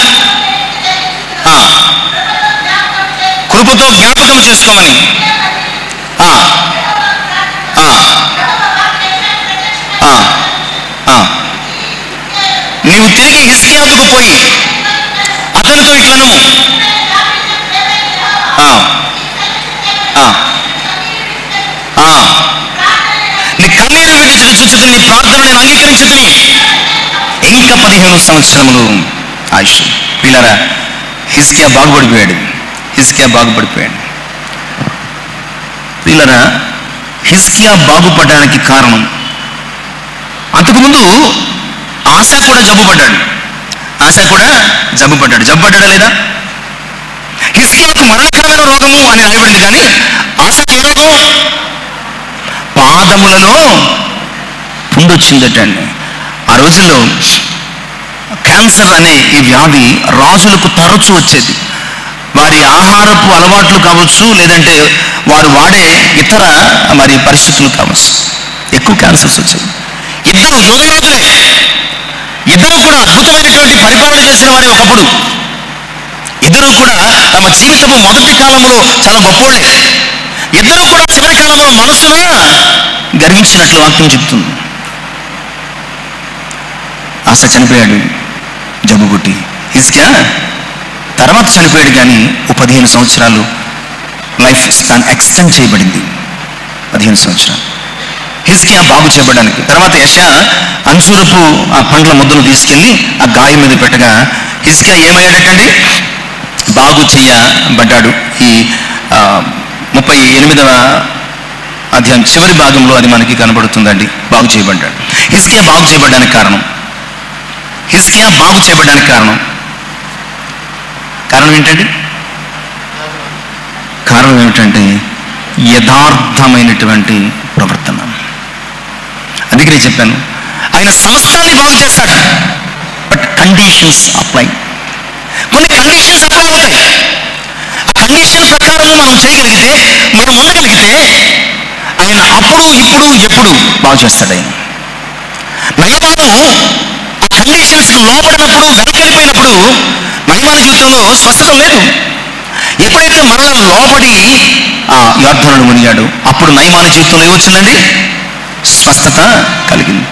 కృపతో జ్ఞాపకం చేసుకోమని నీవు తిరిగి హిజ్కియాకు పోయి అతనితో ఇట్లను, నీ కన్నీరు విడిచి చూచుతు, నీ ప్రార్థన నేను అంగీకరించుతుని, ఇంకా 15 సంవత్సరములు ఆయుష్. వీళ్ళరా, హిజ్కియా బాగుపడిపోయాడు. వీళ్ళరా, హిజ్కియా బాగుపడడానికి కారణం, అంతకుముందు ఆశ కూడా జబ్బుపడ్డాడు. జబ్బుపడ్డాడా లేదా? హిజ్కియాకు మరణకరమైన రోగము అని రాయబడింది, కానీ ఆశకు ఏ రోగం? పాదములలో పుండొచ్చిందట అండి. ఆ రోజుల్లో క్యాన్సర్ అనే ఈ వ్యాధి రాజులకు తరచూ వచ్చేది. వారి ఆహారపు అలవాట్లు కావచ్చు, లేదంటే వారు వాడే ఇతర పరిస్థితులు కావచ్చు, ఎక్కువ క్యాన్సర్స్ వచ్చాయి. ఇద్దరు యోగరాజులే, ఇద్దరు కూడా అద్భుతమైనటువంటి పరిపాలన చేసిన వారే ఒకప్పుడు. ఇద్దరు కూడా తమ జీవితము మొదటి కాలంలో చాలా గొప్పోళ్లే. ఇద్దరు కూడా చివరి కాలంలో మనస్సుగా గర్వించినట్లు వాక్యం చెప్తుంది. ఆశ చనిపోయాడు జబ్బు పుట్టి. హిజ్కియా తర్వాత చనిపోయాడు, కానీ 15 సంవత్సరాలు లైఫ్ స్పాన్ ఎక్స్టెండ్ చేయబడింది. 15 సంవత్సరాలు. హిజ్కియా బాగు చేయబడడానికి. తర్వాత యెషయా అంజూరపు ఆ పండ్ల ముద్దలు తీసుకెళ్లి ఆ గాయం మీద పెట్టగా హిజ్కియా ఏమయ్యాడటండి? బాగు చేయబడ్డాడు. ఈ 38వ అధ్యాయం చివరి భాగంలో అది మనకి కనబడుతుందండి. బాగు చేయబడ్డాడు. హిజ్కియా బాగు చేయబడ్డానికి కారణం కారణం ఏంటండి? కారణం ఏమిటంటే యథార్థమైనటువంటి ప్రవర్తన. అందుకే నేను చెప్పాను, ఆయన సమస్తాన్ని బాగు చేస్తాడు, బట్ కండిషన్స్ అప్లై. కొన్ని కండిషన్స్ అప్లై అవుతాయి. ఆ కండిషన్ ప్రకారం మనం చేయగలిగితే, మనం ఉండగలిగితే ఆయన అప్పుడు ఇప్పుడు ఎప్పుడు బాగు చేస్తాడు. ఆయన నయమాను ఆ కండిషన్స్ లోపడినప్పుడు, వెనకెళ్ళిపోయినప్పుడు నయమాన జీవితంలో స్వస్థత లేదు. ఎప్పుడైతే మరణ లోబడి ఆ యోర్దానును మునిగాడు, అప్పుడు నయమాన జీవితంలో ఏమొచ్చిందండి? స్వస్థత కలిగింది.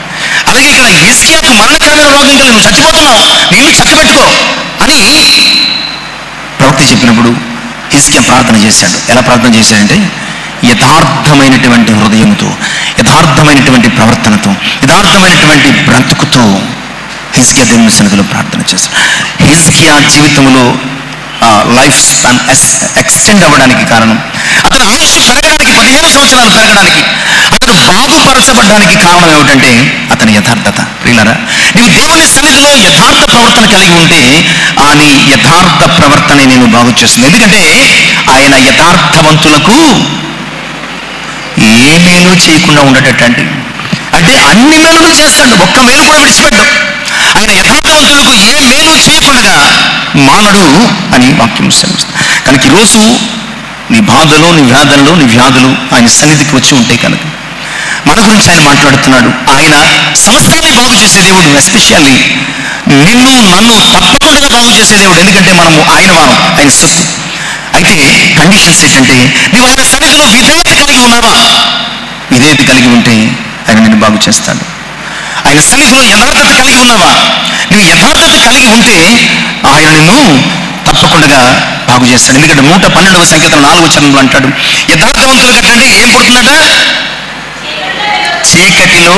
అలాగే ఇక్కడ హిజ్కియాకు మరణకరమైన రోగం కలిగి, నువ్వు చచ్చిపోతున్నావు, నిన్ను చక్కబెట్టుకో అని ప్రవక్త చెప్పినప్పుడు హిజ్కియా ప్రార్థన చేశాడు. ఎలా ప్రార్థన చేశాడంటే, యథార్థమైనటువంటి హృదయంతో, యథార్థమైనటువంటి ప్రవర్తనతో, యథార్థమైనటువంటి బ్రతుకుతో హిజ్కియా దేవుని సన్నిధిలో ప్రార్థన చేశాడు. హిజ్కియా జీవితంలో లైఫ్ స్పాన్ ఎక్స్టెండ్ అవ్వడానికి కారణం, అతని ఆయుష్ పెరగడానికి, 15 సంవత్సరాలు పెరగడానికి, అతను బాగుపరచబడ్డానికి కారణం ఏమిటంటే అతని యథార్థత. ప్రియులారా, నీవు దేవుని సన్నిధిలో యథార్థ ప్రవర్తన కలిగి ఉంటే ఆ నీ యథార్థ ప్రవర్తన నేను బాగు చేస్తుంది. ఎందుకంటే ఆయన యథార్థవంతులకు ఏ మేలు చేయకుండా ఉండటండి. అంటే అన్ని మేలులు చేస్తాడు, ఒక్క మేలు కూడా విడిచిపెట్టాడు. ఆయన యథార్థవంతులకు ఏ మేలు చేయకుండా మానడు అని వాక్యం సెలవిస్తుంది. కనుక ఈరోజు నీ బాధలు, నీ వ్యాధులు, నీ వ్యాధులు ఆయన సన్నిధికి వచ్చి ఉంటాయి. కనుక మన గురించి ఆయన మాట్లాడుతున్నాడు. ఆయన సమస్తాన్ని బాగు చేసే దేవుడు, ఎస్పెషల్లీ నిన్ను నన్ను తప్పకుండా బాగు చేసే దేవుడు. ఎందుకంటే మనము ఆయన వారం, ఆయన సొత్తు. అయితే కండిషన్స్ ఏంటంటే, నీవు ఆయన సన్నిధిలో విధేయత కలిగి ఉన్నావా? విధేయత కలిగి ఉంటే ఆయన నిన్ను బాగు చేస్తాడు. ఆయన సన్నిధిలో యథార్థత కలిగి ఉన్నావా? నువ్వు యథార్థత కలిగి ఉంటే ఆయన నిన్ను తప్పకుండా బాగు చేస్తాడు. ఎందుకంటే 112వ సంకీర్తన 4వ వచనంలో అంటాడు, యథార్థవంతులు కట్టండి ఏం పుడుతుందట? చీకటిలో.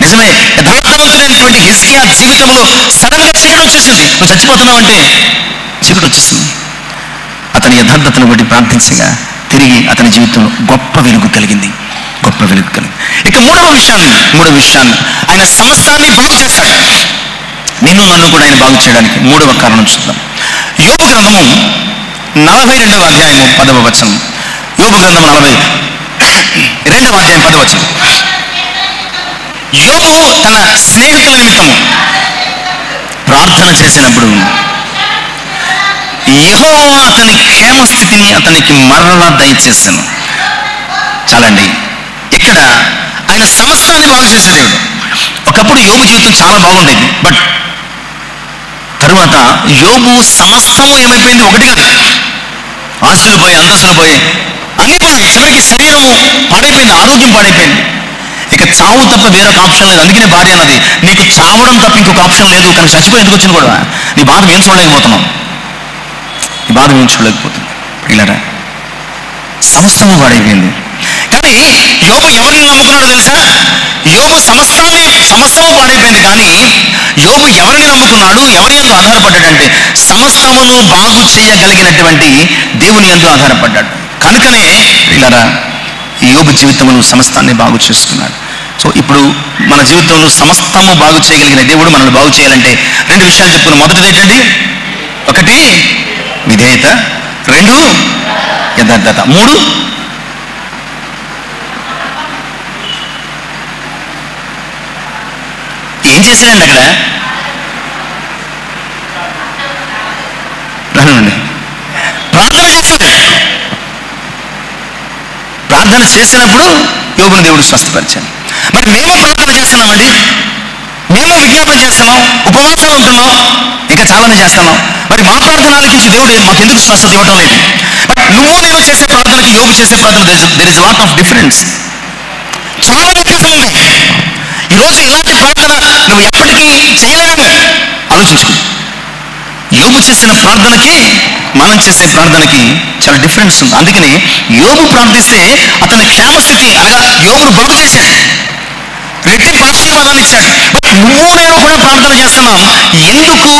నిజమే, యథార్థవంతుడైనటువంటి హిజ్కియా జీవితంలో సడన్ గా చీకటి వచ్చేసింది. నువ్వు చచ్చిపోతున్నావు అంటే చీకటి వచ్చేసింది. అతని యథార్థతను బట్టి ప్రార్థించగా తిరిగి అతని జీవితంలో గొప్ప వెలుగు కలిగింది. ఇక మూడవ విషయాన్ని ఆయన సమస్తాన్ని బాగు చేస్తాడు. నిన్ను నన్ను కూడా ఆయన బాగు చేయడానికి మూడవ కారణం చూద్దాం. యోబు గ్రంథము 42వ అధ్యాయము 10వ వచనం. యోబు గ్రంథం 42వ అధ్యాయం 10వ వచనం. యోబు తన స్నేహితుల నిమిత్తము ప్రార్థన చేసినప్పుడు యెహోవా అతని క్షేమ స్థితిని అతనికి మరలా దయచేశాను. చాలండి, ఇక్కడ ఆయన సమస్తాన్ని బాగు చేసే దేవుడు. ఒకప్పుడు యోబు జీవితం చాలా బాగుండేది, బట్ తరువాత యోబు సమస్తము ఏమైపోయింది? ఒకటి కాదు, ఆస్తులు పోయి, అంతస్తులు పోయి, అన్ని పోయి, చివరికి శరీరము పాడైపోయింది, ఆరోగ్యం పాడైపోయింది. ఇక చావు తప్ప వేరొక ఆప్షన్ లేదు. అందుకనే భార్య అన్నది, నీకు చావడం తప్ప ఇంకొక ఆప్షన్ లేదు, కానీ చచ్చిపోయి ఎందుకు వచ్చింది కూడా నీ బాధ ఏం చూడలేకపోతున్నాం. ఇలారా సమస్తము పాడైపోయింది. కానీ యోబు ఎవరిని నమ్ముకున్నాడో తెలుసా? యోబు సమస్తము పాడైపోయింది, కానీ యోబు ఎవరిని నమ్ముకున్నాడు, ఎవరి యందు ఆధారపడ్డాడంటే సమస్తమును బాగు చేయగలిగినటువంటి దేవుని యందు ఆధారపడ్డాడు. కనుకనే ఇలారా యోబు జీవితంలో సమస్తాన్ని బాగు చేసుకున్నాడు. సో ఇప్పుడు మన జీవితంలో సమస్తము బాగు చేయగలిగిన దేవుడు మనల్ని బాగు చేయాలంటే 2 విషయాలు చెప్పుకున్నాం. మొదటిది ఏంటండి? 1 విధేయత, 2 యథార్థత, 3 ఏం చేశాడండి అక్కడ? రానండి, ప్రార్థన చేశాడు. ప్రార్థన చేసినప్పుడు యోబుని దేవుడు స్వస్థపరిచాడు. మరి మేము ప్రార్థన చేస్తున్నామండి, మేము విజ్ఞాపన చేస్తున్నాం, ఉపవాసాలు ఉంటున్నాం, ఇంకా చాలానే చేస్తున్నాం. మరి మా ప్రార్థన ఆలకించి దేవుడు మాకెందుకు స్వస్థత ఇవ్వటం లేదు? బట్ నువ్వు నేను చేసే ప్రార్థనకి యోబు చేసే ప్రార్థన there is lot of difference. చాలా వ్యత్యాసం ఉంది. ఈరోజు ఇలాంటి ప్రార్థన నువ్వు ఎప్పటికీ చేయలేవు. ఆలోచించుకో. యోబు చేసిన ప్రార్థనకి మనం చేసే ప్రార్థనకి చాలా డిఫరెన్స్ ఉంది. అందుకని యోబు ప్రార్థిస్తే అతని క్షేమస్థితి అనగా యోబును బాగు చేశాడు, రెట్టింపు ఆశీర్వాదాన్ని ఇచ్చాడు. బట్ నువ్వు నేను కూడా ప్రార్థన చేస్తున్నాం, ఎందుకు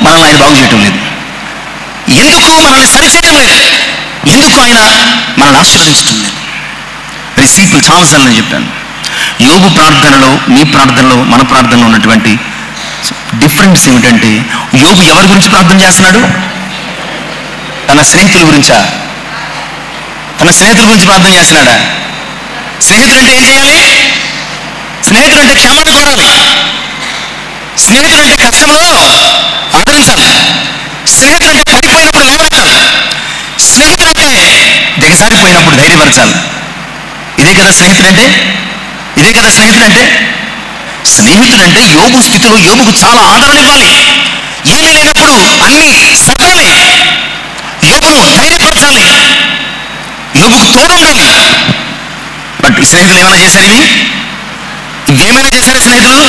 మనల్ని ఆయన బాగు చేయటం లేదు? ఎందుకు మనల్ని సరిచేయటం లేదు? ఎందుకు ఆయన మనల్ని ఆశీర్వదించడం లేదు? వెరీ సింపుల్, చాలాసార్లు నేను చెప్పాను. యోబు ప్రార్థనలో, నీ ప్రార్థనలో, మన ప్రార్థనలో ఉన్నటువంటి డిఫరెన్స్ ఏమిటంటే, యోబు ఎవరి గురించి ప్రార్థన చేస్తున్నాడు? తన స్నేహితుల గురించా? తన స్నేహితుల గురించి ప్రార్థన చేస్తున్నాడా? స్నేహితులు అంటే ఏం చేయాలి? స్నేహితులు అంటే క్షమాపణ కోరాలి. స్నేహితులు అంటే కష్టంలో ఆదరించాలి. స్నేహితులు అంటే పడిపోయినప్పుడు లేవనెత్తాలి. స్నేహితులు అంటే దిగజారిపోయినప్పుడు ధైర్యపరచాలి. ఇదే కదా స్నేహితులంటే? ఇదే కదా స్నేహితులంటే? స్నేహితులంటే యోబు స్థితిలో యోబుకు చాలా ఆదరణ ఇవ్వాలి. ఏమీ లేనప్పుడు అన్ని సర్దాలి, యోబును ధైర్యపరచాలి, యోబుకు తోడుండాలి. బట్ ఈ స్నేహితులు ఏమైనా చేశారు? ఇవేమైనా చేశారా స్నేహితులు?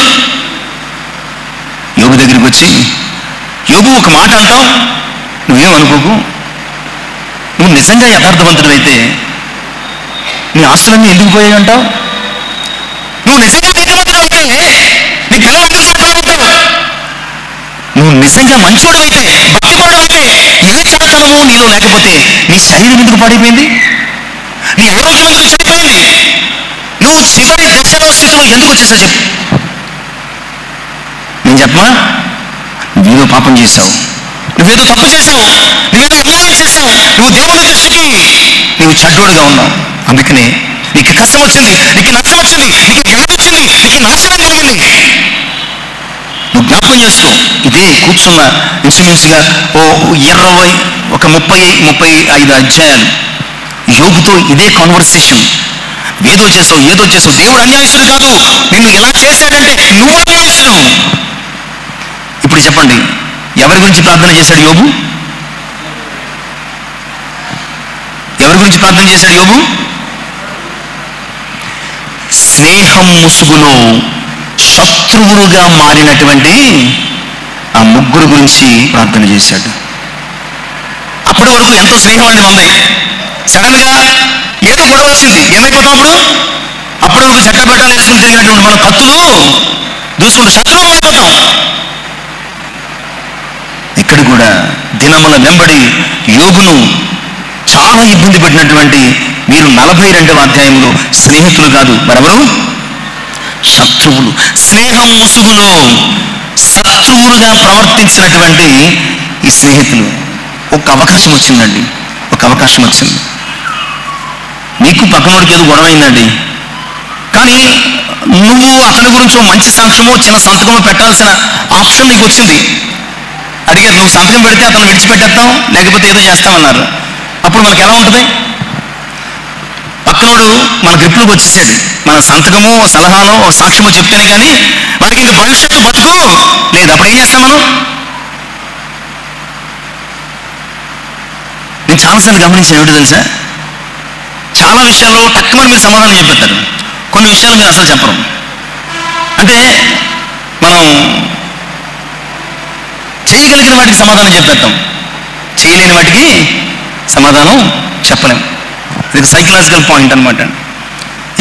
యోబు దగ్గరికి వచ్చి, యోబు ఒక మాట అంటావు, నువ్వేమనుకోకు, నువ్వు నిజంగా యథార్థవంతుడు అయితే నీ ఆస్తులన్నీ ఎందుకు పోయాయి అంటావు? నువ్వు నిజంగా నీతిమంతుడు అయితే నీ పిల్లలందరూ సంపాదించావు. నువ్వు నిజంగా మంచోడు అయితే, భక్తిపరుడు అయితే, ఏ చెడతనము నీలో లేకపోతే నీ శరీరం ఎందుకు పాడైపోయింది? నీ ఆరోగ్యం ఎందుకు చెడిపోయింది? నువ్వు చివరి దశలో స్థితిలో ఎందుకు వచ్చేసా చెప్పు. నేను చెప్పమా? నువ్వేదో పాపం చేశావు, నువ్వేదో తప్పు చేశావు, నువ్వేదో అన్యాయం చేశావు, నువ్వు దేవుని దృష్టికి నువ్వు చెడ్డోడుగా ఉన్నావు. అందుకనే నీకు కష్టం వచ్చింది, నీకు నష్టం వచ్చింది, నీకు వ్యాధి వచ్చింది, నీకు నాశనం జరిగింది. నువ్వు జ్ఞాపకం చేసుకో. ఇదే కూర్చున్న ఇంచుమించుగా 35 అధ్యాయాలు యోబుతో ఇదే కాన్వర్సేషన్. ఏదో చేసావు, ఏదో చేసావు, దేవుడు అన్యాయస్తుడు కాదు, నిన్ను ఎలా చేశాడంటే నువ్వు అన్యాయస్తుడు. ఇప్పుడు చెప్పండి, ఎవరి గురించి ప్రార్థన చేశాడు యోబు? ఎవరి గురించి ప్రార్థన చేశాడు యోబు? స్నేహం ముసుగులో శత్రువులుగా మారినటువంటి ఆ ముగ్గురు గురించి ప్రార్థన చేశాడు. అప్పటి వరకు ఎంతో స్నేహం అనేది ఉంది. సడన్ గా ఏదో గొడవ వచ్చింది, ఏమైపోతాం అప్పుడు? అప్పటి వరకు చట్టబట్టాలు వేసుకుని తిరిగినటువంటి మన కత్తులు దూసుకుంటూ శత్రువులు అయిపోతాం. ఇక్కడ కూడా దినముల వెంబడి యోబును చాలా ఇబ్బంది పెట్టినటువంటి మీరు 42వ అధ్యాయంలో స్నేహితులు కాదు, మరెవరు? శత్రువులు. స్నేహం ముసుగులో శత్రువులుగా ప్రవర్తించినటువంటి ఈ స్నేహితులు. ఒక అవకాశం వచ్చిందండి, ఒక అవకాశం వచ్చింది. నీకు పక్కనోడికి ఏదో గొడవ అయిందండి, కానీ నువ్వు అతని గురించి మంచి సాక్ష్యమో చిన్న సంతకమో పెట్టాల్సిన ఆప్షన్ నీకు వచ్చింది. అడిగారు, నువ్వు సంతకం పెడితే అతను విడిచిపెట్టేస్తాం, లేకపోతే ఏదో చేస్తామన్నారు. అప్పుడు మనకు ఎలా ఉంటుంది? పక్కనోడు మన గ్రిప్లోకి వచ్చేసాడు, మన సంతకమో సలహానో సాక్ష్యమో చెప్తేనే కానీ మనకి ఇంక భవిష్యత్తు బతుకు లేదు. అప్పుడు ఏం చేస్తాం మనం? నేను చాలాసార్లు గమనించిన ఏమిటో తెలుసా, చాలా విషయాల్లో తక్కువ మీరు సమాధానం చెప్పేస్తారు, కొన్ని విషయాలు మీరు అసలు చెప్పరు. అంటే మనం చేయగలిగిన వాటికి సమాధానం చెప్పేస్తాం, చేయలేని వాటికి సమాధానం చెప్పలేం. ఇది సైకలాజికల్ పాయింట్ అనమాట.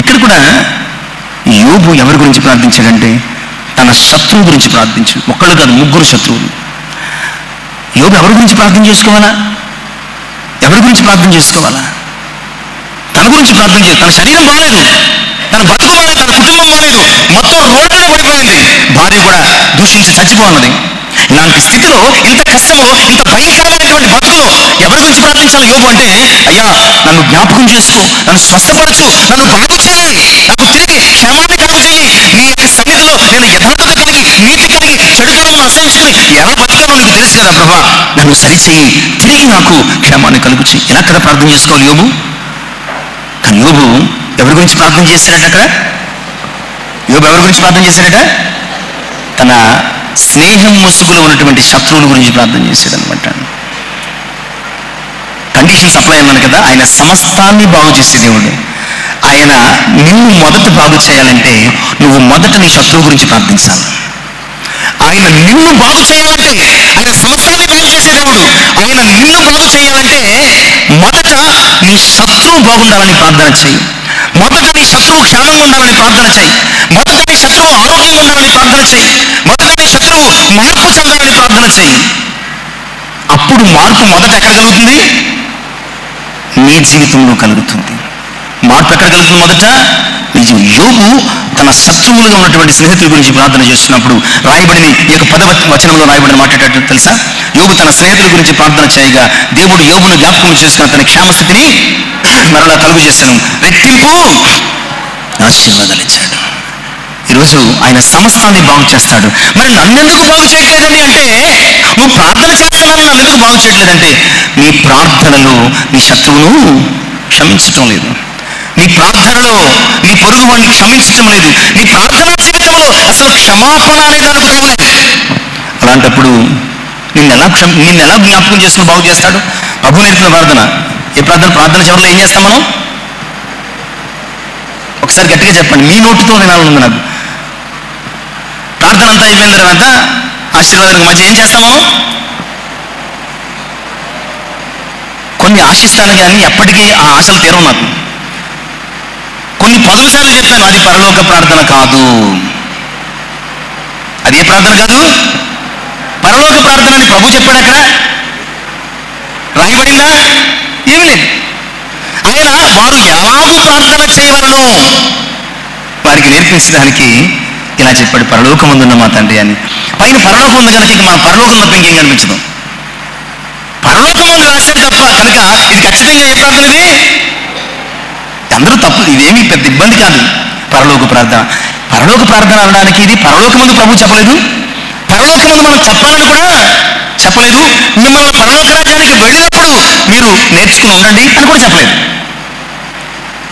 ఇక్కడ కూడా యోబు ఎవరి గురించి ప్రార్థించాడంటే తన శత్రువు గురించి ప్రార్థించాడు. ఒక్కడు కాదు, ముగ్గురు శత్రువులు. యోబు ఎవరి గురించి ప్రార్థన చేసుకోవాలా? ఎవరి గురించి ప్రార్థన చేసుకోవాలా? తన గురించి ప్రార్థన చేయాలి. తన శరీరం బాగాలేదు, తన బతుకు బాగాలేదు, తన కుటుంబం బాగాలేదు, మొత్తం రోడ్డులో పడిపోయింది, భార్య కూడా దూషించి చచ్చిపోన్నది. ఇలాంటి స్థితిలో, ఇంత కష్టంలో, ఇంత భయంకరమైనటువంటి బతుకులో ఎవరి గురించి ప్రార్థించాలి యోబు అంటే, అయ్యా నన్ను జ్ఞాపకం చేసుకో, నన్ను స్వస్థపరచు, నన్ను బాగు చేయి, నాకు తిరిగి క్షేమాన్ని కలుగు చేయి, నీ యొక్క సన్నిధిలో నేను యథార్థత కలిగి, నీతి కలిగి, చెడుతనమును అసహించుకుని ఎలా బతకాలో నీకు తెలుసు కదా ప్రభా, నన్ను సరిచేయి, తిరిగి నాకు క్షేమాన్ని కలుగు చేయి. ఇలా కదా ప్రార్థన చేసుకోవాలి యోబు. కానీ యోబు ఎవరి గురించి ప్రార్థన చేశాడట? అక్కడ యోబు ఎవరి గురించి ప్రార్థన చేశాడట? తన స్నేహం ముసుగులో ఉన్నటువంటి శత్రువుల గురించి ప్రార్థన చేశాడనమాట. కండిషన్స్ అప్లై అన్నాను కదా, ఆయన సమస్తాన్ని బాగు చేసే దేవుడు. ఆయన నిన్ను మొదట బాగు చేయాలంటే నువ్వు మొదట నీ శత్రువు గురించి ప్రార్థించాలి. ఆయన నిన్ను బాగు చేయాలంటే, ఆయన సమస్తాన్ని బాగు చేసే దేవుడు, ఆయన నిన్ను బాగు చేయాలంటే మొదట నీ శత్రువు బాగుండాలని ప్రార్థన చేయి. మొదట నీ శత్రువు క్షేమంగా ఉండాలని ప్రార్థన చేయి. మొదట నీ శత్రువు ఆరోగ్యంగా ఉండాలని ప్రార్థన చేయి. మొదట నీ శత్రువు మార్పు చెందాలని ప్రార్థన చేయి. అప్పుడు మార్పు మొదట ఎక్కడ కలుగుతుంది? నీ జీవితంలో కలుగుతుంది. మార్పు ఎక్కడ కలుగుతుంది? మొదట నీ జీవితం. యోబు తన శత్రువులుగా ఉన్నటువంటి స్నేహితుల గురించి ప్రార్థన చేస్తున్నప్పుడు రాయబడిన ఈ యొక్క 10వ వచనంలో రాయబడిన మాట్లాడేటట్టు తెలుసా? యోబు తన స్నేహితుల గురించి ప్రార్థన చేయగా దేవుడు యోబును జ్ఞాపకం చేసుకుని తన క్షేమస్థితిని మరలా కలుగు చేశాను, రెట్టింపు ఆశీర్వాదాలు ఇచ్చాడు. ఈరోజు ఆయన సమస్తాన్ని బాగు చేస్తాడు. మరి నన్నెందుకు బాగు చేయట్లేదండి అంటే, నువ్వు ప్రార్థన చేస్తున్నావు, నన్నెందుకు బాగు చేయట్లేదంటే నీ ప్రార్థనలో నీ శత్రువును క్షమించటం లేదు. నీ ప్రార్థనలో నీ పొరుగు వాడిని క్షమించటం లేదు. నీ ప్రార్థనా జీవితంలో అసలు క్షమాపణ అనే దానికి తావలేదు. అలాంటప్పుడు నిన్ను ఎలా జ్ఞాపకం చేసుకుని బాగు చేస్తాడు? ప్రభు నేర్పిన ప్రార్థన. ఏ ప్రార్థన చివరిలో ఏం చేస్తాం మనం? ఒకసారి గట్టిగా చెప్పండి, మీ నోటితో వినాలనుంది నాకు. ప్రార్థన అంతా అయిపోయిన తర్వాత ఆశీర్వాదానికి మధ్య ఏం చేస్తాం మనం? కొన్ని ఆశిస్తాను కానీ ఎప్పటికీ ఆ ఆశలు తీరవు నాకు. కొన్ని 10 సార్లు చెప్పాను, అది పరలోక ప్రార్థన కాదు. అది ఏ ప్రార్థన కాదు? పరలోక ప్రార్థన అని ప్రభు చెప్పాడు. అక్కడ రాయబడిందా? ఏమీ లేదు. ఆయన వారు ఎలాగూ ప్రార్థన చేయవలను వారికి నేర్పించడానికి ఇలా చెప్పాడు, పరలోకమందున్న మా తండ్రి అని. పైన పరలోకం ఉంది కనుక ఇక మన పరలోకం తప్ప ఇంకేం కనిపించదు. పరలోకం అని రాశాడు తప్ప కనుక ఇది ఖచ్చితంగా ఏ ప్రార్థన? ఇది అందరూ తప్పు, ఇదేమీ పెద్ద ఇబ్బంది కాదు. పరలోక ప్రార్థన అనడానికి ఇది పరలోకమందు ప్రభు చెప్పలేదు. పరలోకమందు మనం చెప్పాలని కూడా చెప్పలేదు. మిమ్మల్ని పరలోక రాజ్యానికి వెళ్ళినప్పుడు మీరు నేర్చుకుని ఉండండి అని కూడా చెప్పలేదు.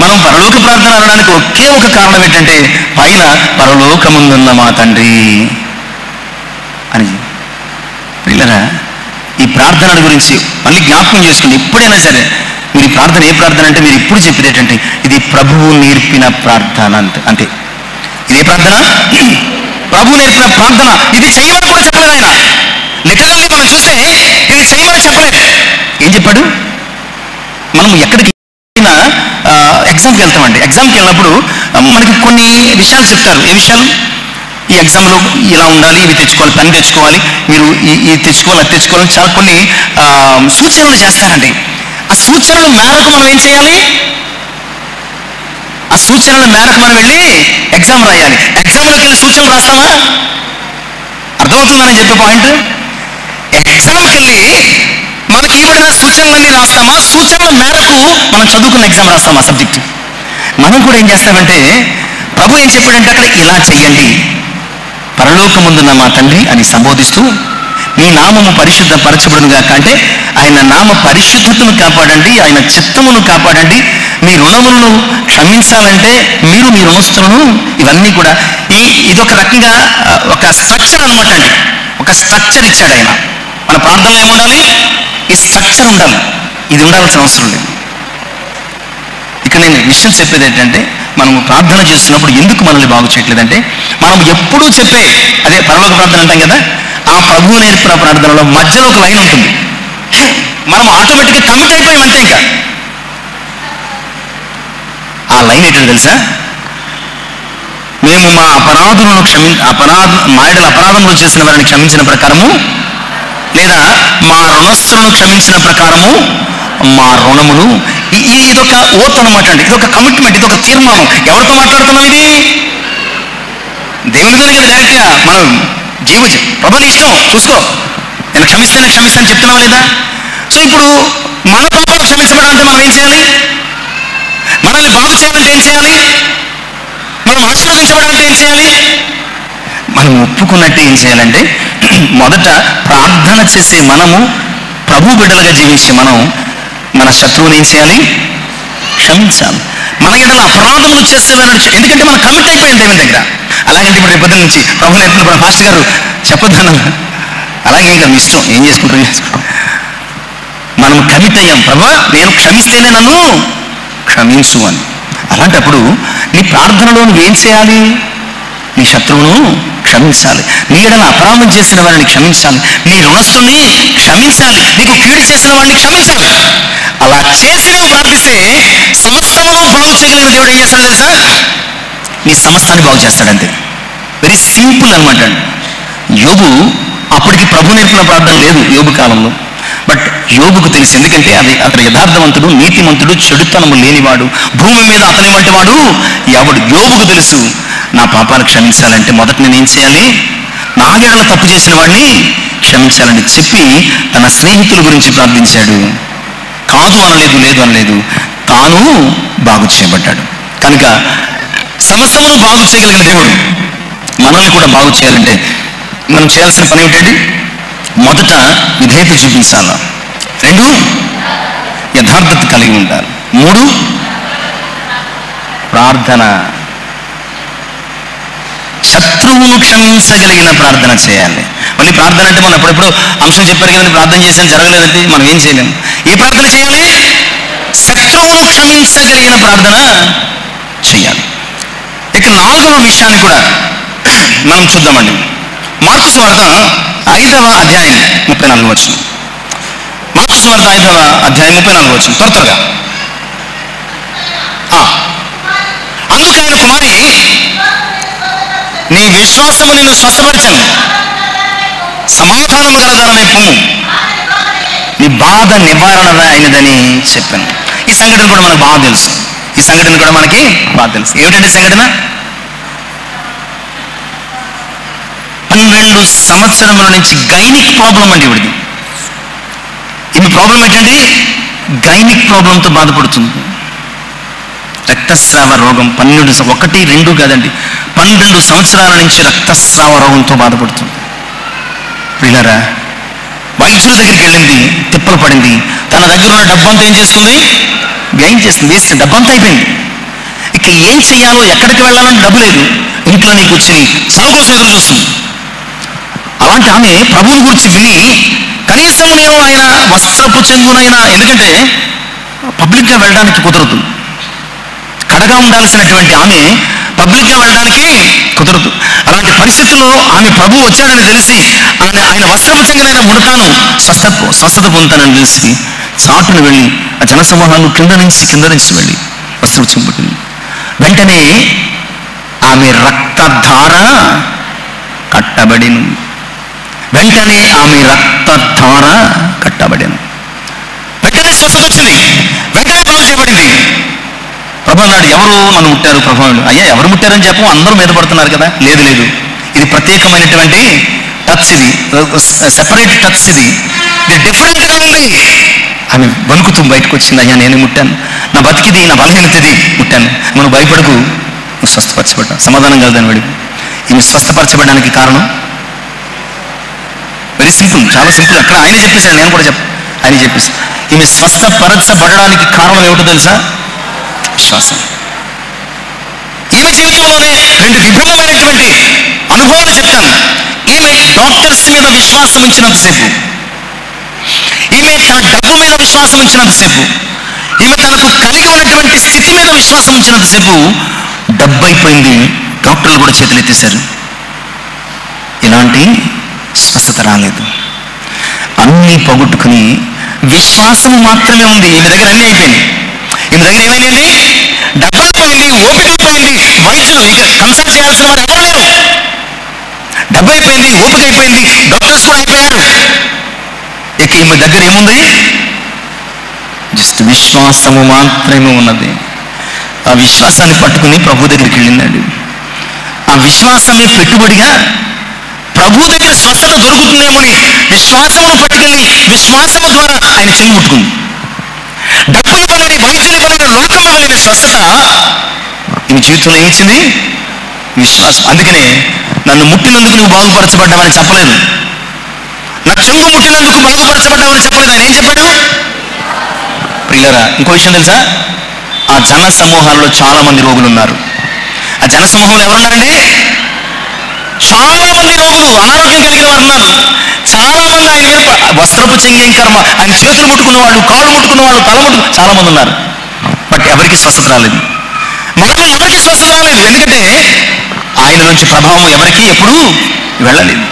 మనం పరలోక ప్రార్థన అనడానికి ఒకే ఒక కారణం ఏంటంటే, పైన పరలోకమందున్న మా తండ్రి అని. పిల్లరా, ఈ ప్రార్థన గురించి మళ్ళీ జ్ఞాపకం చేసుకోండి. ఎప్పుడైనా సరే మీరు ప్రార్థన ఏ ప్రార్థన అంటే మీరు ఇప్పుడు చెప్పేది ఏంటంటే, ఇది ప్రభువు నేర్పిన ప్రార్థన అంతే. ఇదే ప్రార్థన ప్రభువు నేర్పిన ప్రార్థన. ఇది చేయమని కూడా చెప్పలేదు ఆయన. లిటరల్లీ మనం చూస్తే ఇది చేయమని చెప్పలేదు. ఏం చెప్పాడు? మనం ఎక్కడికి ఎగ్జామ్కి వెళ్తామండి. ఎగ్జామ్కి వెళ్ళినప్పుడు మనకి కొన్ని విషయాలు చెప్తారు. ఏ విషయాలు? ఈ ఎగ్జామ్లో ఇలా ఉండాలి, ఇవి తెచ్చుకోవాలి, పెన్ తెచ్చుకోవాలి, మీరు ఇది తెచ్చుకోవాలి, అది తెచ్చుకోవాలి, చాలా కొన్ని సూచనలు చేస్తారండి. ఆ సూచనల మేరకు మనం ఏం చేయాలి? ఆ సూచనల మేరకు మనం వెళ్ళి ఎగ్జామ్ రాయాలి. ఎగ్జామ్లోకి వెళ్ళి సూచనలు రాస్తామా? అర్థమవుతుందని చెప్పే పాయింట్. ఎగ్జామ్కి వెళ్ళి మనకి ఇవ్వబడిన సూచనలన్నీ రాస్తామా? సూచనల మేరకు మనం చదువుకున్న ఎగ్జామ్ రాస్తామా సబ్జెక్ట్? మనం కూడా ఏం చేస్తామంటే, ప్రభు ఏం చెప్పాడంటే అక్కడ ఇలా చెయ్యండి, పరలోకమందున్న మా తండ్రి అని సంబోధిస్తూ మీ నామము పరిశుద్ధపరచబడునుగా అంటే ఆయన నామ పరిశుద్ధతను కాపాడండి, ఆయన చిత్తమును కాపాడండి, మీ రుణములను క్షమించాలంటే మీరు మీ రుణస్తులను, ఇవన్నీ కూడా ఇదొక రకంగా ఒక స్ట్రక్చర్ అనమాట అండి. ఒక స్ట్రక్చర్ ఇచ్చాడు ఆయన. మన ప్రార్థనలో ఏముండాలి? ఈ స్ట్రక్చర్ ఉండాలి. ఇది ఉండాల్సిన అవసరం లేదు. ఇక నేను విషయం చెప్పేది ఏంటంటే, మనము ప్రార్థన చేస్తున్నప్పుడు ఎందుకు మనల్ని బాగు చేయట్లేదంటే, మనం ఎప్పుడూ చెప్పే అదే పరలోక ప్రార్థన అంటాం కదా, ఆ ప్రభువు నేర్పిన ప్రార్థనలో మధ్యలో ఒక లైన్ ఉంటుంది. మనం ఆటోమేటిక్గా కమిట్ అయిపోయాం అంతే. ఇంకా ఆ లైన్ ఏంటో తెలుసా? మేము మా అపరాధములను మాయడల అపరాధములు చేసిన వారిని క్షమించిన ప్రకారము, లేదా మా రుణస్థులను క్షమించిన ప్రకారము మా రుణములు. ఇదొక ఓత్ అనమాట అండి. ఇదొక కమిట్మెంట్, ఇదొక తీర్మానం. ఎవరితో మాట్లాడుతున్నాం? ఇది దేవునితో కదా డైరెక్ట్గా. మనం ప్రభు నీ ఇష్టం, చూసుకో, నేను క్షమిస్తాను చెప్తున్నావా లేదా? సో ఇప్పుడు మన పాపాలు క్షమించబడాలంటే మనం ఏం చేయాలి? మనల్ని బాగు చేయాలంటే ఏం చేయాలి? మనం ఆశీర్వదించబడాలంటే ఏం చేయాలి? మనం ఒప్పుకున్నట్టు ఏం చేయాలంటే, మొదట ప్రార్థన చేసే మనము, ప్రభు బిడ్డలుగా జీవించే మనం మన శత్రువుని ఏం చేయాలి? క్షమించాలి. మన ఎడల అపరాధములు చేసేవారు. ఎందుకంటే మనం కమిట్ అయిపోయాం దేవుని దగ్గర. అలాగంటే ఇప్పుడు రేపొద్దు నుంచి ప్రభు నేర్పిన పాస్టర్ గారు చెప్పొద్దాను, అలాగే ఇంకా మీ ఇష్టం, ఏం చేసుకుంటారు. మనం కమిట్ అయ్యాం, ప్రభా నేను క్షమిస్తేనే నన్ను క్షమించు అని. అలాంటప్పుడు నీ ప్రార్థనలో నువ్వేం చేయాలి? నీ శత్రువును క్షమించాలి, నీ ఎడల అపరాధం చేసిన వారిని క్షమించాలి, నీ రుణస్తుల్ని క్షమించాలి, నీకు కీడు చేసిన వారిని క్షమించాలి. అలా చేసి నువ్వు ప్రార్థిస్తే సమస్తమును బాగు చేయగలిగిన దేవుడు ఏం చేస్తాడు తెలుసా? నీ సమస్తాన్ని బాగు చేస్తాడంతే. వెరీ సింపుల్ అనమాట. యోబు అప్పటికి ప్రభు నేర్పిన ప్రార్థన లేదు యోబు కాలంలో. బట్ యోబుకు తెలుసు, ఎందుకంటే అతను యథార్థవంతుడు, నీతిమంతుడు, చెడుతనము లేనివాడు, భూమి మీద అతని వంటి వాడు ఎవడు. యోబుకు తెలుసు, నా పాపాలు క్షమించాలంటే మొదట నేనేం చేయాలి? నా ఎడల తప్పు చేసిన వాడిని క్షమించాలని చెప్పి తన స్నేహితుల గురించి ప్రార్థించాడు. కాదు అనలేదు, లేదు అనలేదు, తాను బాగు చేయబడ్డాడు. కనుక సమస్తమును బాగు చేయగలిగిన దేవుడు మనల్ని కూడా బాగు చేయాలంటే మనం చేయాల్సిన పని ఏమిటండి? మొదట విధేయత చూపించాల, 2 యథార్థత కలిగి ఉండాలి, 3 ప్రార్థన, శత్రువును క్షమించగలిగిన ప్రార్థన చేయాలి. మళ్ళీ ప్రార్థన అంటే మనం ఎప్పుడెప్పుడు అంశం చెప్పారు కదండి, ప్రార్థన చేసాను జరగలేదంటే మనం ఏం చేయలేము. ఏ ప్రార్థన చేయాలి? శత్రువును క్షమించగలిగిన ప్రార్థన చేయాలి. ఇక 4వ విషయాన్ని కూడా మనం చూద్దామండి. మార్కు సువార్త 5వ అధ్యాయం 34 వచనం. మార్కు సువార్త 5వ అధ్యాయం 34 వచనం. త్వరగా. అందుకైన కుమారి, నీ విశ్వాసము నిన్ను స్వస్థపరచను, సమాధానము గలదానమై పొమ్ము, నీ బాధ నివారణ అయినదని చెప్పాను. ఈ సంఘటన కూడా మనకు బాగా తెలుసు. ఏమిటంటే సంఘటన? 12 సంవత్సరముల నుంచి గైనిక్ ప్రాబ్లం అండి ఇవిడిది. ఈమె ప్రాబ్లం ఏంటండి? గైనిక్ ప్రాబ్లంతో బాధపడుతుంది. రక్తస్రావ రోగం 1, 2 కాదండి, 12 సంవత్సరాల నుంచి రక్తస్రావ రోగంతో బాధపడుతుంది. పిల్లరా, వైద్యుల దగ్గరికి వెళ్ళింది, తిప్పలు పడింది. తన దగ్గర ఉన్న డబ్బంతా ఏం చేసుకుంది? వ్యయం చేస్తుంది, వేస్ట్, డబ్బంతా అయిపోయింది. ఇక ఏం చెయ్యాలో, ఎక్కడికి వెళ్ళాలని డబ్బు లేదు, ఇంట్లోనే కూర్చుని సాగు కోసం ఎదురు చూస్తుంది. అలాంటి ఆమె ప్రభువుని గురించి విని, కనీసం నేను ఆయన వస్త్రపు చెంగునైనా, ఎందుకంటే పబ్లిక్గా వెళ్ళడానికి కుదరదు, కడగా ఉండాల్సినటువంటి ఆమె పబ్లిక్గా వెళ్ళడానికి కుదరదు. అలాంటి పరిస్థితుల్లో ఆమె ప్రభు వచ్చాడని తెలిసి ఆయన వస్త్రపు చెంగునైనా ముడతాను, స్వస్థత పొందుతానని తెలిసి చాటును వెళ్ళి ఆ జనసమూహాలు కింద నుంచి వెళ్ళి వస్త్రపు చెంగు పట్టింది. వెంటనే ఆమె రక్తధార కట్టబడిను. వెంటనే స్వస్థత వచ్చింది, వెంటనే బాగు చేయబడింది. ప్రభు అన్నాడు, ఎవరు నన్ను ముట్టారు? ప్రభు అయ్యా ఎవరు ముట్టారని చెప్పు, అందరూ మీద పడుతున్నారు కదా. లేదు, ఇది ప్రత్యేకమైనటువంటి టచ్, ఇది సెపరేట్ టచ్, ఇది డిఫరెంట్గా ఉంది. ఆమె వణుకుతూ బయటకు వచ్చింది, అయ్యా నేనే ముట్టాను, నా బతికిది, నా బలహీనతది ముట్టాను. మనం భయపడకు, నువ్వు స్వస్థపరచబడ్డా. సమాధానం కలదని వాడి ఈమె స్వస్థపరచబడడానికి కారణం వెరీ సింపుల్, చాలా సింపుల్. అక్కడ ఆయన చెప్పేశాడు, నేను కూడా ఆయన చెప్పేసాను. ఈమె స్వస్థపరచబడడానికి కారణం ఏమిటో తెలుసా? విశ్వాసం. ఈమె జీవితంలోనే 2 విభిన్నమైనటువంటి అనుభవాలు చెప్తాను. ఈమె డాక్టర్స్ మీద విశ్వాసం ఉంచినంతసేపు, ఈమె తన డబ్బు మీద విశ్వాసం ఉంచినంతసేపు, ఈమె తనకు కలిగి ఉన్నటువంటి స్థితి మీద విశ్వాసం ఉంచినంతసేపు డబ్బు అయిపోయింది. డాక్టర్లు కూడా చేతులు ఎత్తేశారు. ఇలాంటి స్వస్థత రాలేదు. అన్నీ పోగొట్టుకుని విశ్వాసం మాత్రమే ఉంది. ఈమె దగ్గర అన్నీ అయిపోయింది. ఈమె దగ్గర ఏమైంది? డబ్బు అయిపోయింది, ఓపిక అయిపోయింది, వైద్యులు ఇక కన్సల్ట్ చేయాల్సిన వారు ఎవరు లేరు. డబ్బు అయిపోయింది, ఓపిక అయిపోయింది, డాక్టర్స్ కూడా అయిపోయారు. ఇక ఈమె దగ్గర ఏముంది? జస్ట్ విశ్వాసము మాత్రమే ఉన్నది. ఆ విశ్వాసాన్ని పట్టుకుని ప్రభు దగ్గరికి వెళ్ళిందండి. ఆ విశ్వాసమే పెట్టుబడిగా ప్రభు దగ్గర స్వస్థత దొరుకుతుందేమోని విశ్వాసమును పట్టుకెళ్ళి విశ్వాసము ద్వారా ఆయన చెయ్యి ముట్టుకుంది. డబ్బు ఇవ్వలేని, వైద్యులు ఇవ్వలేని, లోకం ఇవ్వలేని స్వస్థత ఈ జీవితంలో ఏమిచ్చింది? విశ్వాసం. అందుకనే నన్ను ముట్టినందుకు నువ్వు బాగుపరచబడ్డావని చెప్పలేదు, నా చెంగు ముట్టినందుకు బాగుపరచబడ్డావని చెప్పలేదు. ఆయన ఏం చెప్పాడు? ప్రియులారా, ఇంకో విషయం తెలుసా? ఆ జన సమూహాల్లో చాలా మంది రోగులు ఉన్నారు. ఆ జన సమూహంలో ఎవరున్నారండి? చాలా మంది రోగులు, అనారోగ్యం కలిగిన వారు ఉన్నారు. చాలా మంది ఆయన మీద వస్త్రపు చెంగేం కర్మ, ఆయన చేతులు ముట్టుకున్న వాళ్ళు, కాళ్ళు ముట్టుకున్న వాళ్ళు, తల చాలా మంది ఉన్నారు. బట్ ఎవరికి స్వస్థత రాలేదు. మనలో ఎవరికి స్వస్థత రాలేదు. ఎందుకంటే ఆయన నుంచి ప్రభావం ఎవరికి ఎప్పుడూ వెళ్ళలేదు.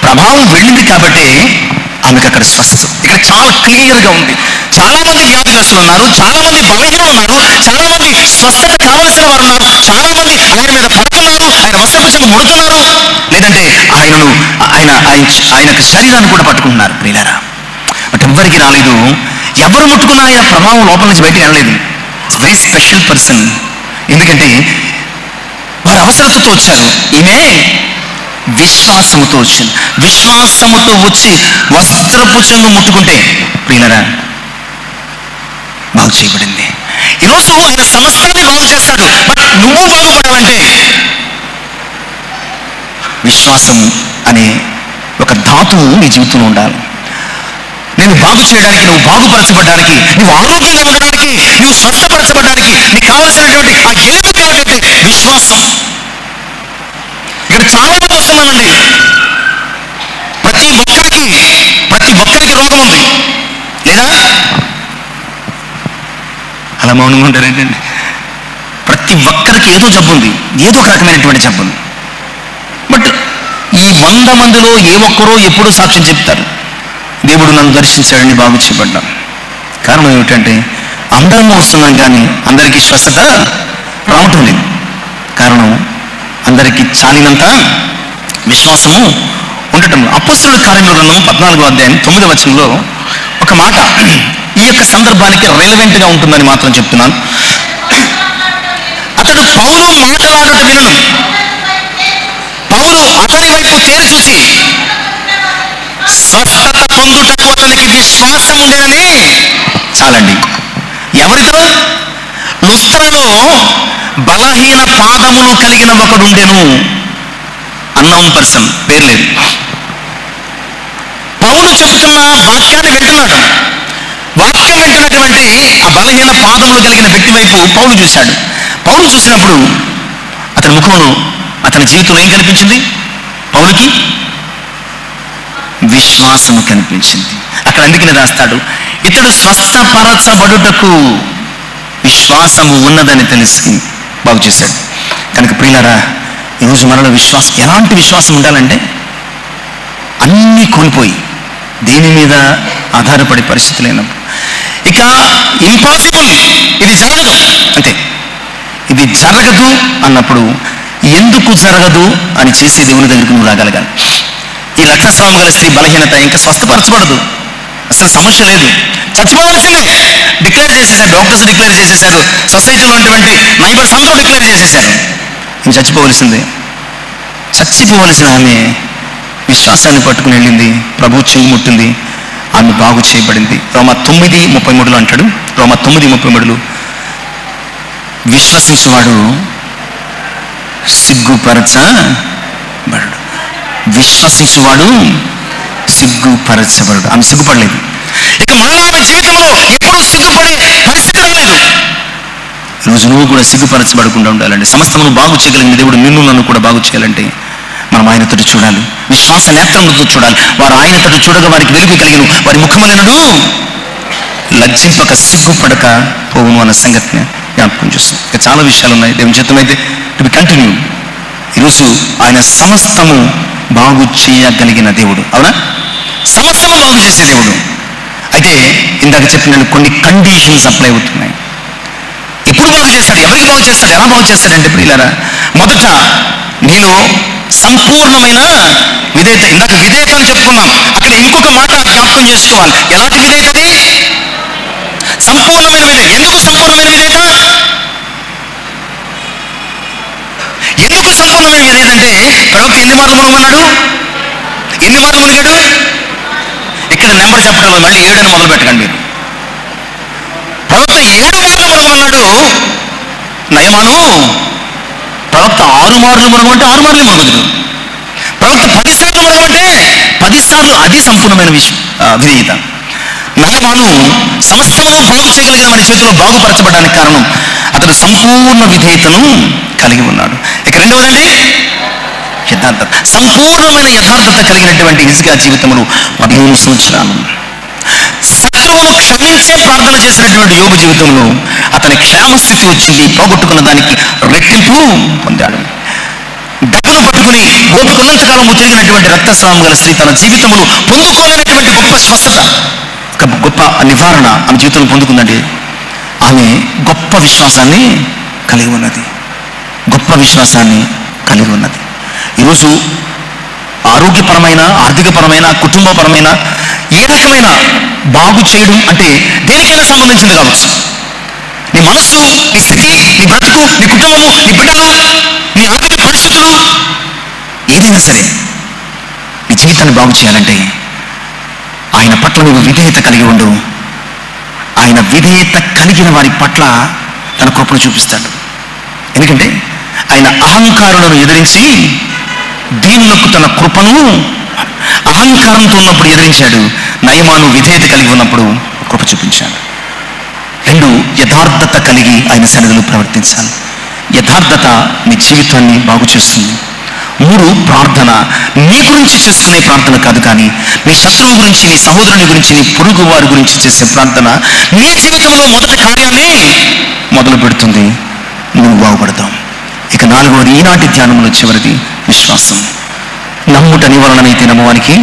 ప్రభావం వెళ్ళింది కాబట్టి ఆమెకు అక్కడ స్వస్థత. ఇక్కడ చాలా క్లియర్గా ఉంది. చాలా మంది వ్యాధిగ్రస్తులు ఉన్నారు, చాలా మంది బలహీనలు ఉన్నారు, చాలా మంది స్వస్థత కావాల్సిన వారు ఉన్నారు, చాలా మంది ఆయన మీద పడుతున్నారు, ఆయన వస్త్రపుచ్చలు ముడుతున్నారు, లేదంటే ఆయనకు శరీరాన్ని కూడా పట్టుకుంటున్నారు ప్రియులారా. బట్ ఎవ్వరికి రాలేదు. ఎవరు ముట్టుకున్నా ఆయన ప్రభావం లోపల నుంచి బయటకు వెళ్ళలేదు. It's very special person. ఎందుకంటే వారు అవసరతతో వచ్చారు, ఈమె విశ్వాసముతో వచ్చింది. విశ్వాసముతో వచ్చి వస్త్రపు చెంగు ముట్టుకుంటే ప్రియులరా బాగు చేయబడింది. ఈరోజు ఆయన సమస్తాన్ని బాగు చేస్తాడు. బట్ నువ్వు బాగుపడాలంటే విశ్వాసం అనే ఒక ధాతువు నీ జీవితంలో ఉండాలి. నేను బాగు చేయడానికి, నువ్వు బాగుపరచబడడానికి, నువ్వు ఆరోగ్యంగా ఉండడానికి, నువ్వు స్వస్థపరచబడడానికి నీకు కావాల్సినటువంటి ఆ ఎలిమెంట్ ఏమిటంటే విశ్వాసం. ఇక్కడ చాలా మంది వస్తున్నానండి. ప్రతి ఒక్కరికి రోగం ఉంది లేదా? అలా మౌనంగా ఉంటారు ఏంటండి? ప్రతి ఒక్కరికి ఏదో జబ్బు ఉంది, ఏదో ఒక రకమైనటువంటి జబ్బు ఉంది. బట్ ఈ 100 మందిలో ఏ ఒక్కరో ఎప్పుడూ సాక్ష్యం చెప్తారు, దేవుడు నన్ను దర్శించాడని బాగు చేయబడ్డాను. కారణం ఏమిటంటే అందరం వస్తున్నాం కానీ అందరికీ స్వస్థత రావటం లేదు. కారణం అందరికీ చాలినంత విశ్వాసము ఉండటం. అపొస్తలుల కార్యముల గ్రంథం 14వ అధ్యాయం 9వ వచనంలో ఒక మాట ఈ యొక్క సందర్భానికి రెలవెంట్గా ఉంటుందని మాత్రం చెప్తున్నాను. అతడు పౌలు మాటలాడుట వినను. పౌలు అతని వైపు తేరి చూసి స్వస్థత పొందుటకు అతనికి విశ్వాసం ఉండేనని. చాలండి. ఎవరితో? లుస్త్రలో బలహీన పాదములు కలిగిన ఒకడుండెను. అన్నౌన్ పర్సన్, పేరు లేదు. పౌలు చెప్తున్న వాక్యాన్ని వింటున్నాడు. వాక్యం వింటున్నటువంటి ఆ బలహీన పాదములు కలిగిన వ్యక్తి వైపు పౌలు చూశాడు. పౌలు చూసినప్పుడు అతని ముఖంలో, అతని జీవితంలో ఏం కనిపించింది? పౌలుకి విశ్వాసము కనిపించింది. అక్కడ అందుకని రాస్తాడు, ఇతడు స్వస్థపరచబడుటకు విశ్వాసము ఉన్నదని తెలిసి బాగు చేశాడు. కనుక ప్రియులారా, ఈరోజు మనలో విశ్వాసం, ఎలాంటి విశ్వాసం ఉండాలంటే అన్నీ కోల్పోయి దేని మీద ఆధారపడే పరిస్థితి లేనప్పుడు, ఇక ఇంపాసిబుల్, ఇది జరగదు అంతే, ఇది జరగదు అన్నప్పుడు ఎందుకు జరగదు అని చేసి దేవుని దగ్గరికి నువ్వు రాగలగాలి. ఈ రక్తస్రావం గల స్త్రీ బలహీనత ఇంకా స్వస్థపరచబడదు, అసలు సమస్య లేదు, చచ్చిపోవలసిందే డిక్లేర్ చేసేసారు. డాక్టర్స్ డిక్లేర్ చేసేసారు, సొసైటీలో ఉన్నటువంటి నైబర్స్ అందరూ డిక్లేర్ చేసేసారు, ఇంక చచ్చిపోవలసిందే. చచ్చిపోవలసిన ఆమె విశ్వాసాన్ని పట్టుకుని వెళ్ళింది, ప్రభు చెయ్యి ముట్టింది, ఆమె బాగు చేయబడింది. రోమా 9:33 అంటాడు. రోమా 9:33 విశ్వసించువాడు సిగ్గుపరచబడు. విశ్వసించువాడు సిగ్గుపరచబడు. ఆమె సిగ్గుపడలేదు. ఇక మళ్ళీ ఆమె జీవితంలో ఎప్పుడూ సిగ్గుపడే పరిస్థితి రాలేదు. ఈరోజు నువ్వు కూడా సిగ్గుపరచబడకుండా ఉండాలంటే, సమస్తమును బాగు చేయగలిగిన దేవుడు నిన్ను నన్ను కూడా బాగు చేయాలంటే మనం ఆయనతోటి చూడాలి, విశ్వాస నేత్రములతో చూడాలి. వారు ఆయనతోటి చూడగా వారికి వెలుగు కలిగిన వారి ముఖములను లజ్జింపక సిగ్గుపడక పోవును అన్న సంగతిని జ్ఞాపకం చేస్తాం. ఇక చాలా విషయాలు ఉన్నాయి. దేవుని చిత్తమైతే టు బి కంటిన్యూ. ఈరోజు ఆయన సమస్తము బాగు చేయగలిగిన దేవుడు, అవునా? సమస్తము బాగు చేసే దేవుడు. అయితే ఇందాక చెప్పిన కొన్ని కండిషన్స్ అప్లై అవుతున్నాయి. ఎప్పుడు బాగు చేస్తాడు, ఎవరికి బాగు చేస్తాడు, ఎలా బాగు చేస్తాడంటే ప్రియులారా, మొదట నీలో సంపూర్ణమైన విధేయత. ఇందాక విధేయత అని చెప్పుకున్నాం, అక్కడ ఇంకొక మాట జ్ఞాపకం చేసుకోవాలి. ఎలాంటి విధేయతది? సంపూర్ణమైన విధేయత. ఎందుకు సంపూర్ణమైన విధేయత? ఎందుకు సంపూర్ణమైన విధేయత అంటే, ప్రవక్త ఎన్ని మార్లు మునగమన్నాడు? ఎన్ని మార్లు మునిగాడు? ఇక్కడ నెంబర్ చెప్పడం మళ్ళీ 7 అని మొదలు పెట్టకండి మీరు. ప్రవక్త 7 మార్లు మునగమన్నాడు. నయమాను ప్రవక్త 6 మార్లు మునగమంటే 6 మార్లు మునగదు. ప్రవక్త 10 సార్లు మునగమంటే 10 సార్లు. అది సంపూర్ణమైన విధేయత. నయమాను సమస్తమును బాగు చేయగలిగిన మన చేతిలో బాగుపరచబడడానికి కారణం అతడు సంపూర్ణ విధేయతను కలిగి ఉన్నాడు. ఇక రెండవదండి యథార్థత. సంపూర్ణమైన యథార్థత కలిగినటువంటి హిజ్కియా జీవితంలో 15 సంవత్సరాలు. శత్రువును క్షమించే ప్రార్థన చేసినటువంటి యోబు జీవితంలో అతని క్షేమస్థితి వచ్చింది, పోగొట్టుకున్న దానికి రెట్టింపు పొందాడు. పట్టుకుని ఓపికన్నంతకాలం తిరిగినటువంటి రక్తస్రావం గల స్త్రీ తన జీవితంలో పొందుకోలేనటువంటి గొప్ప స్వస్థత, గొప్ప నివారణ ఆమె జీవితంలో పొందుకుందండి. ఆమె గొప్ప విశ్వాసాన్ని కలిగి ఉన్నది, గొప్ప విశ్వాసాన్ని కలిగి ఉన్నది. ఈరోజు ఆరోగ్యపరమైన, ఆర్థికపరమైన, కుటుంబపరమైన ఏ రకమైన బాగు చేయడం అంటే దేనికైనా సంబంధించింది కావచ్చు. నీ మనస్సు, నీ స్థితి, నీ బ్రతుకు, నీ కుటుంబము, నీ బిడ్డలు, నీ ఆర్థిక పరిస్థితులు, ఏదైనా సరే నీ జీవితాన్ని బాగు చేయాలంటే ఆయన పట్ల నువ్వు విధేయత కలిగి ఉండు. ఆయన విధేయత కలిగిన వారి పట్ల తన కృపను చూపిస్తాడు. ఎందుకంటే ఆయన అహంకారులను ఎదిరించి దీనులకు తన కృపను, అహంకారంతో ఉన్నప్పుడు ఎదిరించాడు, నయమాను విధేయత కలిగి ఉన్నప్పుడు కృప చూపించాడు. 2, యథార్థత కలిగి ఆయన సన్నిధిలో ప్రవర్తించాలి. యథార్థత నీ జీవితాన్ని బాగు చేస్తుంది. 3, ప్రార్థన. నీ గురించి చేసుకునే ప్రార్థన కాదు, కానీ నీ శత్రువు గురించి, నీ సహోదరుని గురించి, నీ పొరుగు వారి గురించి చేసే ప్రార్థన నీ జీవితంలో మొదటి కార్యాన్ని మొదలు పెడుతుంది. నువ్వు బాగుపడతావు. ఇక 4వది, ఈనాటి ధ్యానంలో చివరిది, విశ్వాసం. నమ్ముట నివారణనైతే నమ్మవానికి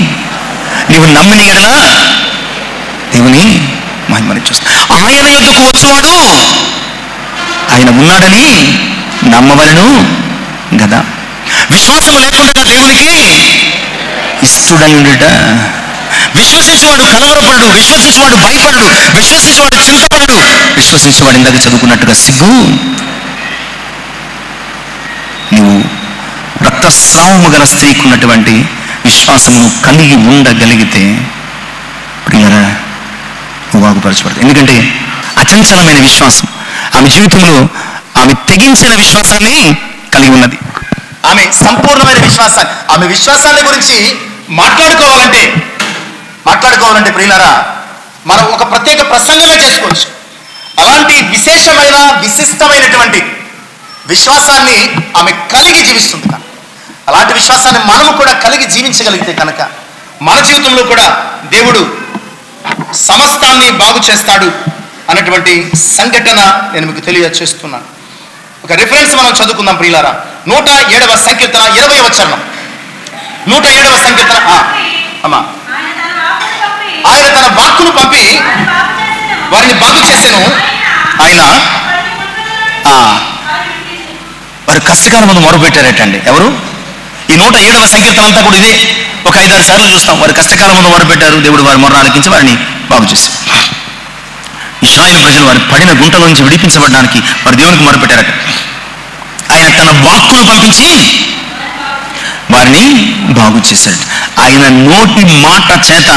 నీవు నమ్మిన ఎడల దేవుని మహిమని చూస్తావు. ఆయన యొద్దకు వచ్చువాడు ఆయన ఉన్నాడని నమ్మవలను కదా. విశ్వాసం లేకుండా దేవునికి ఇష్టడై ఉండుట. విశ్వసించేవాడు కలవరపడు, విశ్వసించేవాడు భయపడు, విశ్వసించేవాడు చింతపడు, విశ్వసించేవాడు ఇందాక చదువుకున్నట్టుగా సిగ్గు. నువ్వు రక్తస్రావము గల స్త్రీకి ఉన్నటువంటి విశ్వాసమును కలిగి ఉండగలిగితే ప్రియరా నువ్వు బాగుపరచబడతావు. ఎందుకంటే అచంచలమైన విశ్వాసం ఆమె జీవితంలో ఆమె తెగించిన విశ్వాసాన్ని కలిగి ఉన్నది. ఆమె సంపూర్ణమైన విశ్వాసాన్ని, ఆమె విశ్వాసాన్ని గురించి మాట్లాడుకోవాలంటే ప్రియులారా మనం ఒక ప్రత్యేక ప్రసంగమే చేసుకోవచ్చు. అలాంటి విశేషమైన, విశిష్టమైనటువంటి విశ్వాసాన్ని ఆమె కలిగి జీవిస్తుంది. అలాంటి విశ్వాసాన్ని మనము కూడా కలిగి జీవించగలిగితే కనుక మన జీవితంలో కూడా దేవుడు సమస్తాన్ని బాగు చేస్తాడు అన్నటువంటి సంఘటన నేను మీకు తెలియజేస్తున్నాను. ఒక రిఫరెన్స్ మనం చదువుకుందాం ప్రియులారా. 107వ సంకీర్తన 20వ వచనం. 107వ సంకీర్తన. అమ్మా, ఆయన తన వాక్కును పంపి వారిని బాగు చేసెను. ఆయన వారి కష్టకాలం ముందు మొరపెట్టారటండి. ఎవరు? ఈ 107వ సంకీర్తన అంతా కూడా ఇదే. ఒక 5-6 సార్లు చూస్తాం. వారి కష్టకాలం ముందు మొరపెట్టారు, దేవుడు వారి మొర్ర ఆలకించి వారిని బాగు చేశారు. ఇశ్రాయేలు ప్రజలు వారి పడిన గుంటల నుంచి విడిపించబడడానికి వారి దేవునికి మొరపెట్టారట. ఆయన తన వాక్కును పంపించి వారిని బాగు చేశాడు. ఆయన నోటి మాట చేత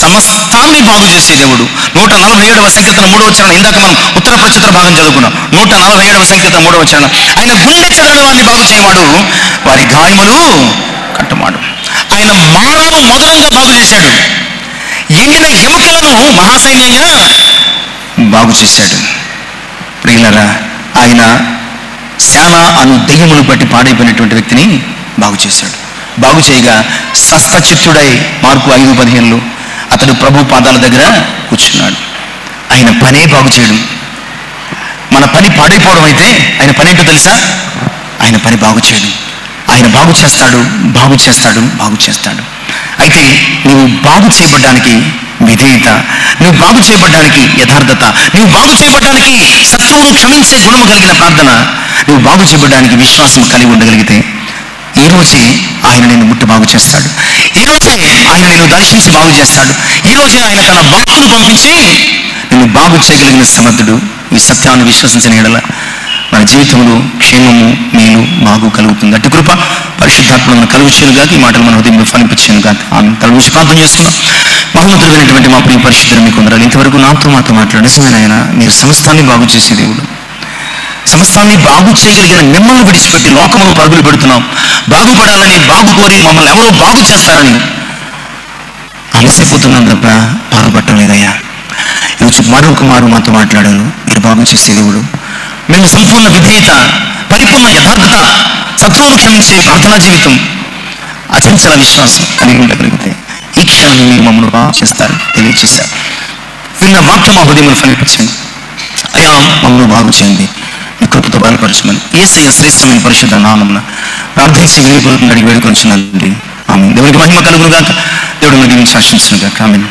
సమస్తాన్ని బాగు చేసే దేవుడు. 147వ సంకీర్తన 3వ వచనం. ఇందాక మనం ఉత్తర ప్రచుత్ర భాగం చదువుకున్నాం. 147వ సంకీర్తన 3వ వచనం. ఆయన గుండె చెదరని వారిని బాగు చేయవాడు, వారి గాయములు కట్టుమాడు. ఆయన మానను మధురంగా బాగు చేశాడు, ఎండిన ఎముకలను మహాసైన్యంగా బాగు చేశాడు. ప్రియులారా, ఆయన శాన అను దెయ్యమును బట్టి పాడైపోయినటువంటి వ్యక్తిని బాగు చేశాడు. బాగు చేయగా స్వస్థచిత్తుడై మార్కు 5:15 అతడు ప్రభు పాదాల దగ్గర కూర్చున్నాడు. ఆయన పనే బాగు చేయడం. మన పని పాడైపోవడం అయితే ఆయన పని ఏంటో తెలుసా? ఆయన పని బాగు చేయడం. ఆయన బాగు చేస్తాడు, బాగు చేస్తాడు, బాగు చేస్తాడు. అయితే నువ్వు బాగు చేయబడ్డానికి విధేయత, నువ్వు బాగు చేయబడ్డానికి యథార్థత, నువ్వు బాగు చేయబడ్డానికి శత్రువును క్షమించే గుణము కలిగిన ప్రార్థన, నువ్వు బాగు చేయబడ్డానికి విశ్వాసం కలిగి ఉండగలిగితే ఈ రోజే ఆయన నిన్ను ముట్టి బాగు చేస్తాడు. ఈ రోజే ఆయన నిన్ను దర్శించి బాగు చేస్తాడు. ఈ రోజే ఆయన తన వాక్కును పంపించి నిన్ను బాగు చేయగలిగిన సమర్థుడు. ఈ సత్యాన్ని విశ్వసించిన ఎడల మన జీవితంలో క్షేమము, మేలు, బాగు కలుగుతుంది. అట్టి కృప పరిశుద్ధాత్మ మన కలుగుచేనుగా, ఈ మాటలు మన హృదయంలో ఫలింపచేనుగా. ఆమె తల ప్రార్థన చేసుకున్నాం. మహోన్నతుడైనటువంటి మా ప్రియ పరిశుద్ధులు మీకు కొందరు ఇంతవరకు మాతో మాట్లాడు. నిజమైన ఆయన మీరు సమస్తాన్ని బాగు చేసే దేవుడు. సమస్తాన్ని బాగు చేయగలిగిన మిమ్మల్ని విడిచిపెట్టి లోకమును పరుగులు పెడుతున్నాం. బాగుపడాలని, బాగు కోరి మమ్మల్ని ఎవరో బాగు చేస్తారని అలసిపోతున్నాం తప్ప బాగుపడటం లేదయ్యా. ఈరోజు మరొక మారు మాతో మాట్లాడారు. మీరు బాగు చేసే దేవుడు. మేము సంపూర్ణ విధేయత, పరిపూర్ణ యథార్థత, శత్రువును క్షమించే ప్రార్థనా జీవితం, అచంచల విశ్వాసం కలిగి ఉండగలిగితే ఈ క్షణాన్ని మీరు మమ్మల్ని బాగు చేస్తారు తెలియజేశారు. విన్న వాక్యం మా హృదయములు ఫలించండి అయ్యా. మమ్మల్ని బాగు చేయండి, మీ కృపతో బలపరచమని యేసయ్య శ్రేష్టమైన పరిశుద్ధ నామమున ప్రార్థించి వెళ్ళిపోతుంది అడిగి వేడుకొంచున్నానండి. ఆమె దేవుడికి మహిమ కలుగును గాక. దేవుడు మనకి ఆశించును గాక. ఆమేన్.